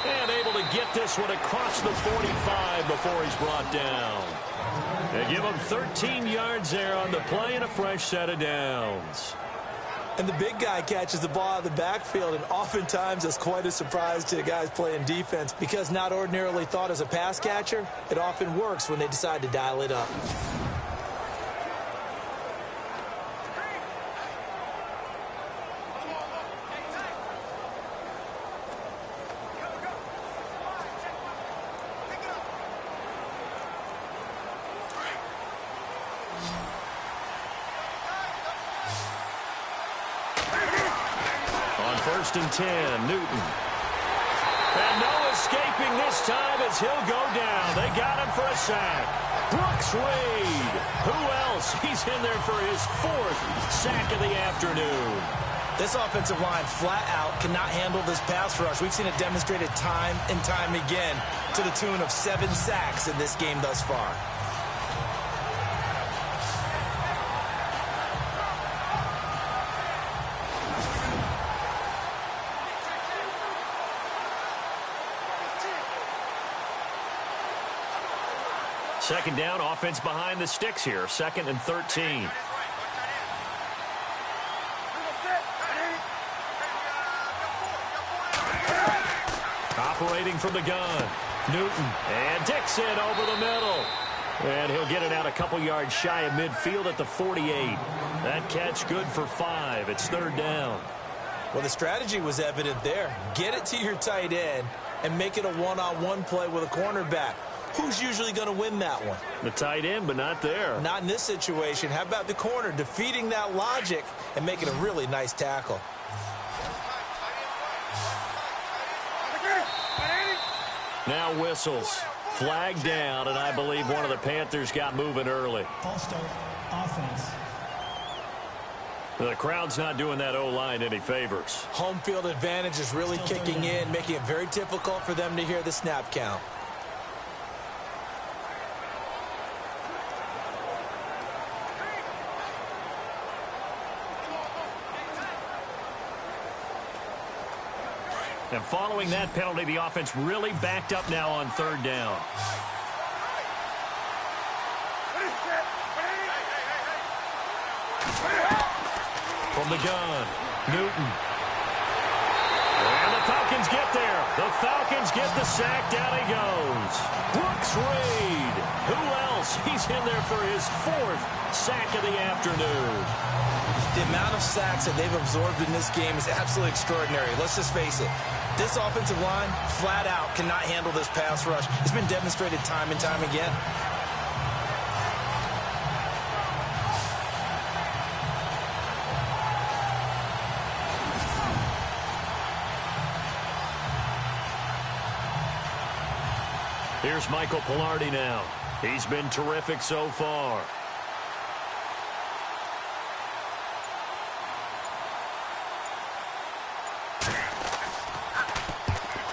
And able to get this one across the 45 before he's brought down. They give him 13 yards there on the play and a fresh set of downs. And the big guy catches the ball out of the backfield, and oftentimes it's quite a surprise to the guys playing defense because not ordinarily thought as a pass catcher, it often works when they decide to dial it up. First and 10, Newton. And no escaping this time as he'll go down. They got him for a sack. Brooks Reed. Who else? He's in there for his fourth sack of the afternoon. This offensive line flat out cannot handle this pass rush. We've seen it demonstrated time and time again to the tune of 7 sacks in this game thus far. Second down, offense behind the sticks here. Second and 13. Operating from the gun. Newton and Dixon over the middle. And he'll get it out a couple yards shy of midfield at the 48. That catch good for 5. It's third down. Well, the strategy was evident there. Get it to your tight end and make it a one-on-one play with a cornerback. Who's usually going to win that one? The tight end, but not there. Not in this situation. How about the corner defeating that logic and making a really nice tackle? Now whistles. Flag down, and I believe one of the Panthers got moving early. False start, offense. The crowd's not doing that O-line any favors. Home field advantage is really kicking in, making it very difficult for them to hear the snap count. And following that penalty, the offense really backed up now on third down. From the gun, Newton. And the Falcons get there. The Falcons get the sack. Down he goes. Brooks Reed. Who else? He's in there for his fourth sack of the afternoon. The amount of sacks that they've absorbed in this game is absolutely extraordinary. Let's just face it. This offensive line, flat out, cannot handle this pass rush. It's been demonstrated time and time again. Here's Michael Pilardi now. He's been terrific so far.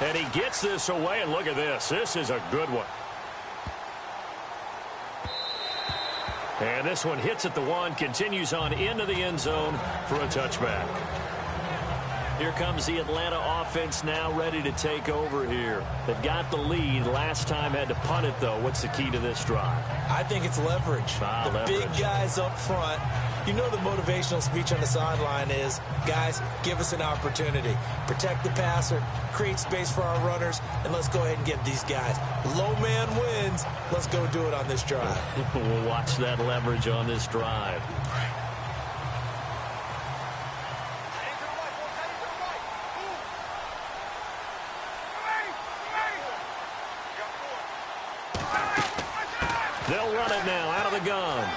And he gets this away, and look at this. This is a good one. And this one hits at the 1, continues on into the end zone for a touchback. Here comes the Atlanta offense now ready to take over here. They've got the lead. Last time had to punt it, though. What's the key to this drive? I think it's leverage. The big guys up front. You know the motivational speech on the sideline is, guys, give us an opportunity. Protect the passer, create space for our runners, and let's go ahead and get these guys. Low man wins. Let's go do it on this drive. We'll watch that leverage on this drive. They'll run it now out of the gun.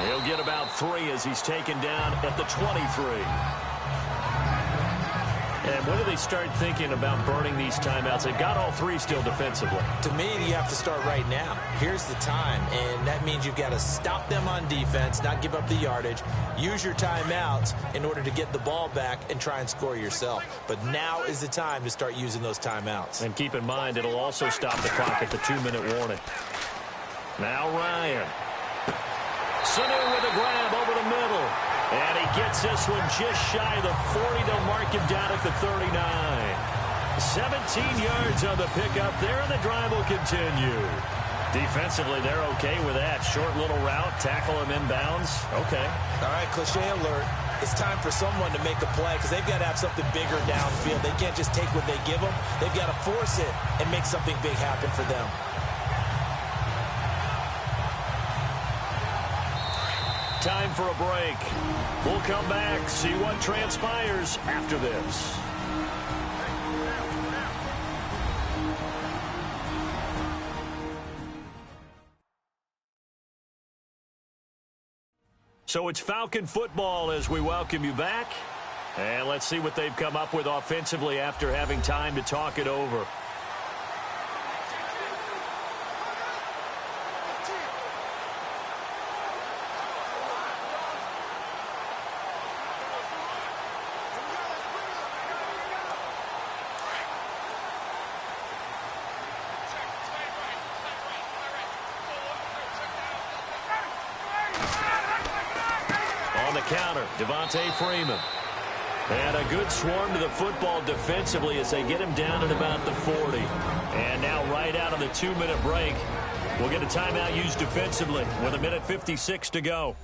He'll get about 3 as he's taken down at the 23. And when do they start thinking about burning these timeouts? They've got all three still defensively. To me, you have to start right now. Here's the time, and that means you've got to stop them on defense, not give up the yardage, use your timeouts in order to get the ball back and try and score yourself. But now is the time to start using those timeouts. And keep in mind, it'll also stop the clock at the 2-minute warning. Now Ryan. Sanu with a grab over the middle. And he gets this one just shy of the 40. They'll mark him down at the 39. 17 yards on the pickup there, and the drive will continue. Defensively, they're okay with that. Short little route, tackle him inbounds. Okay. All right, cliche alert. It's time for someone to make a play because they've got to have something bigger downfield. They can't just take what they give them. They've got to force it and make something big happen for them. Time for a break. We'll come back, see what transpires after this. So it's Falcon football as we welcome you back. And let's see what they've come up with offensively after having time to talk it over. Counter, Devontae Freeman. And a good swarm to the football defensively as they get him down at about the 40. And now right out of the 2-minute break, we'll get a timeout used defensively with 1:56 to go.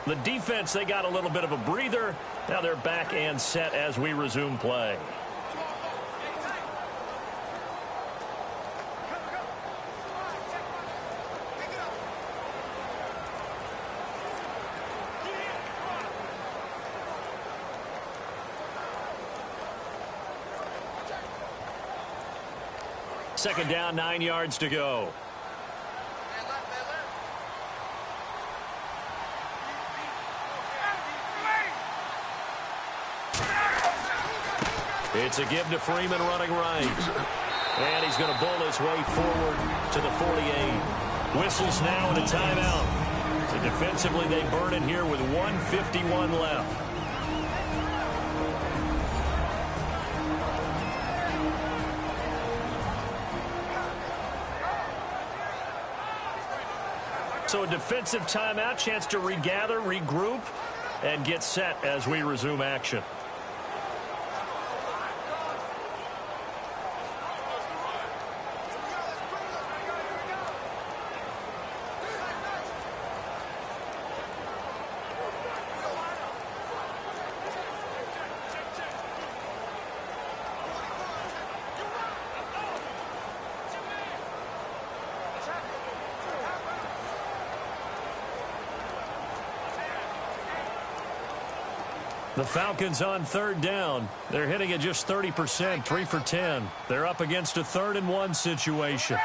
The defense, they got a little bit of a breather. Now they're back and set as we resume play. Second down, 9 yards to go. It's a give to Freeman running right. And he's going to bowl his way forward to the 48. Whistles now and a timeout. So defensively, they burn it here with 1:51 left. So a defensive timeout, chance to regather, regroup, and get set as we resume action. The Falcons on third down. They're hitting at just 30%, 3 for 10. They're up against a 3rd-and-1 situation.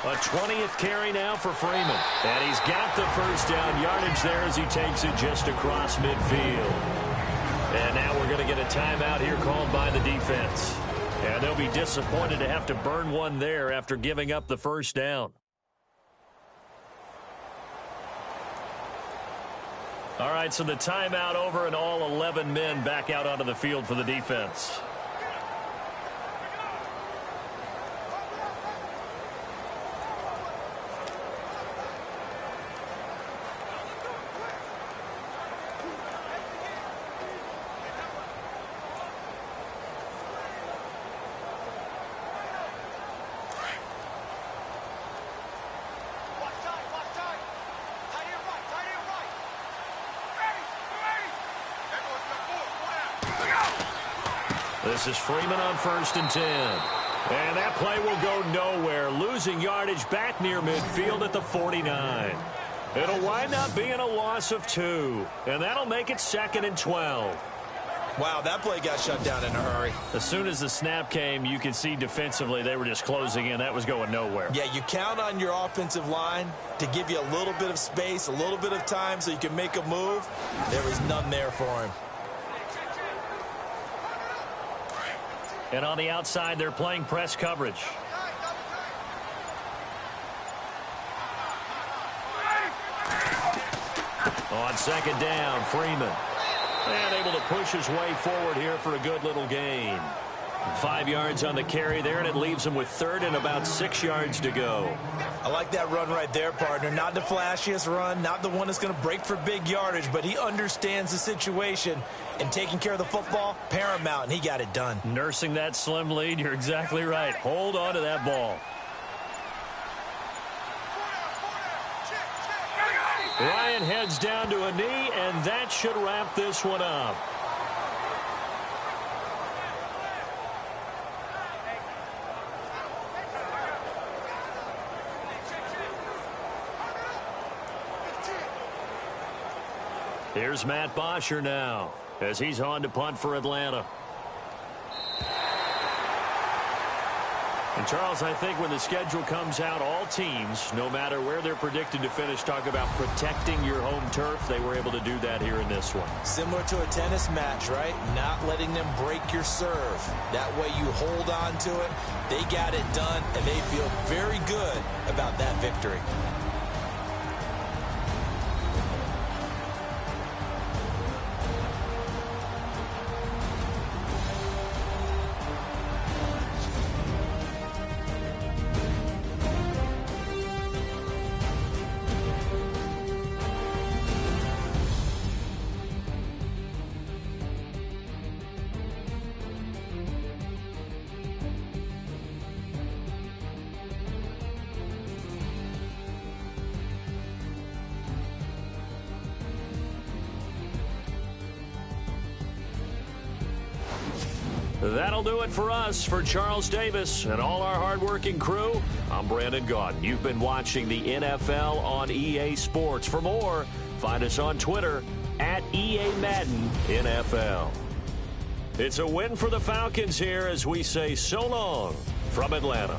A 20th carry now for Freeman. And he's got the first down yardage there as he takes it just across midfield. And now we're going to get a timeout here called by the defense. And they'll be disappointed to have to burn one there after giving up the first down. All right, so the timeout over and all 11 men back out onto the field for the defense. This is Freeman on 1st and 10. And that play will go nowhere. Losing yardage back near midfield at the 49. It'll wind up being a loss of 2. And that'll make it 2nd and 12. Wow, that play got shut down in a hurry. As soon as the snap came, you could see defensively they were just closing in. That was going nowhere. Yeah, you count on your offensive line to give you a little bit of space, a little bit of time so you can make a move. There was none there for him. And on the outside, they're playing press coverage. On second down, Freeman. And able to push his way forward here for a good little gain. 5 yards on the carry there, and it leaves him with third and about 6 yards to go. I like that run right there, partner. Not the flashiest run, not the one that's going to break for big yardage, but he understands the situation, and taking care of the football, paramount, and he got it done. Nursing that slim lead, you're exactly right. Hold on to that ball. Ryan heads down to a knee, and that should wrap this one up. Here's Matt Bosher now as he's on to punt for Atlanta. And, Charles, I think when the schedule comes out, all teams, no matter where they're predicted to finish, talk about protecting your home turf. They were able to do that here in this one. Similar to a tennis match, right? Not letting them break your serve. That way you hold on to it. They got it done, and they feel very good about that victory. That'll do it for us. For Charles Davis and all our hardworking crew, I'm Brandon Gaudin. You've been watching the NFL on EA Sports. For more, find us on Twitter at EA Madden NFL. It's a win for the Falcons here as we say so long from Atlanta.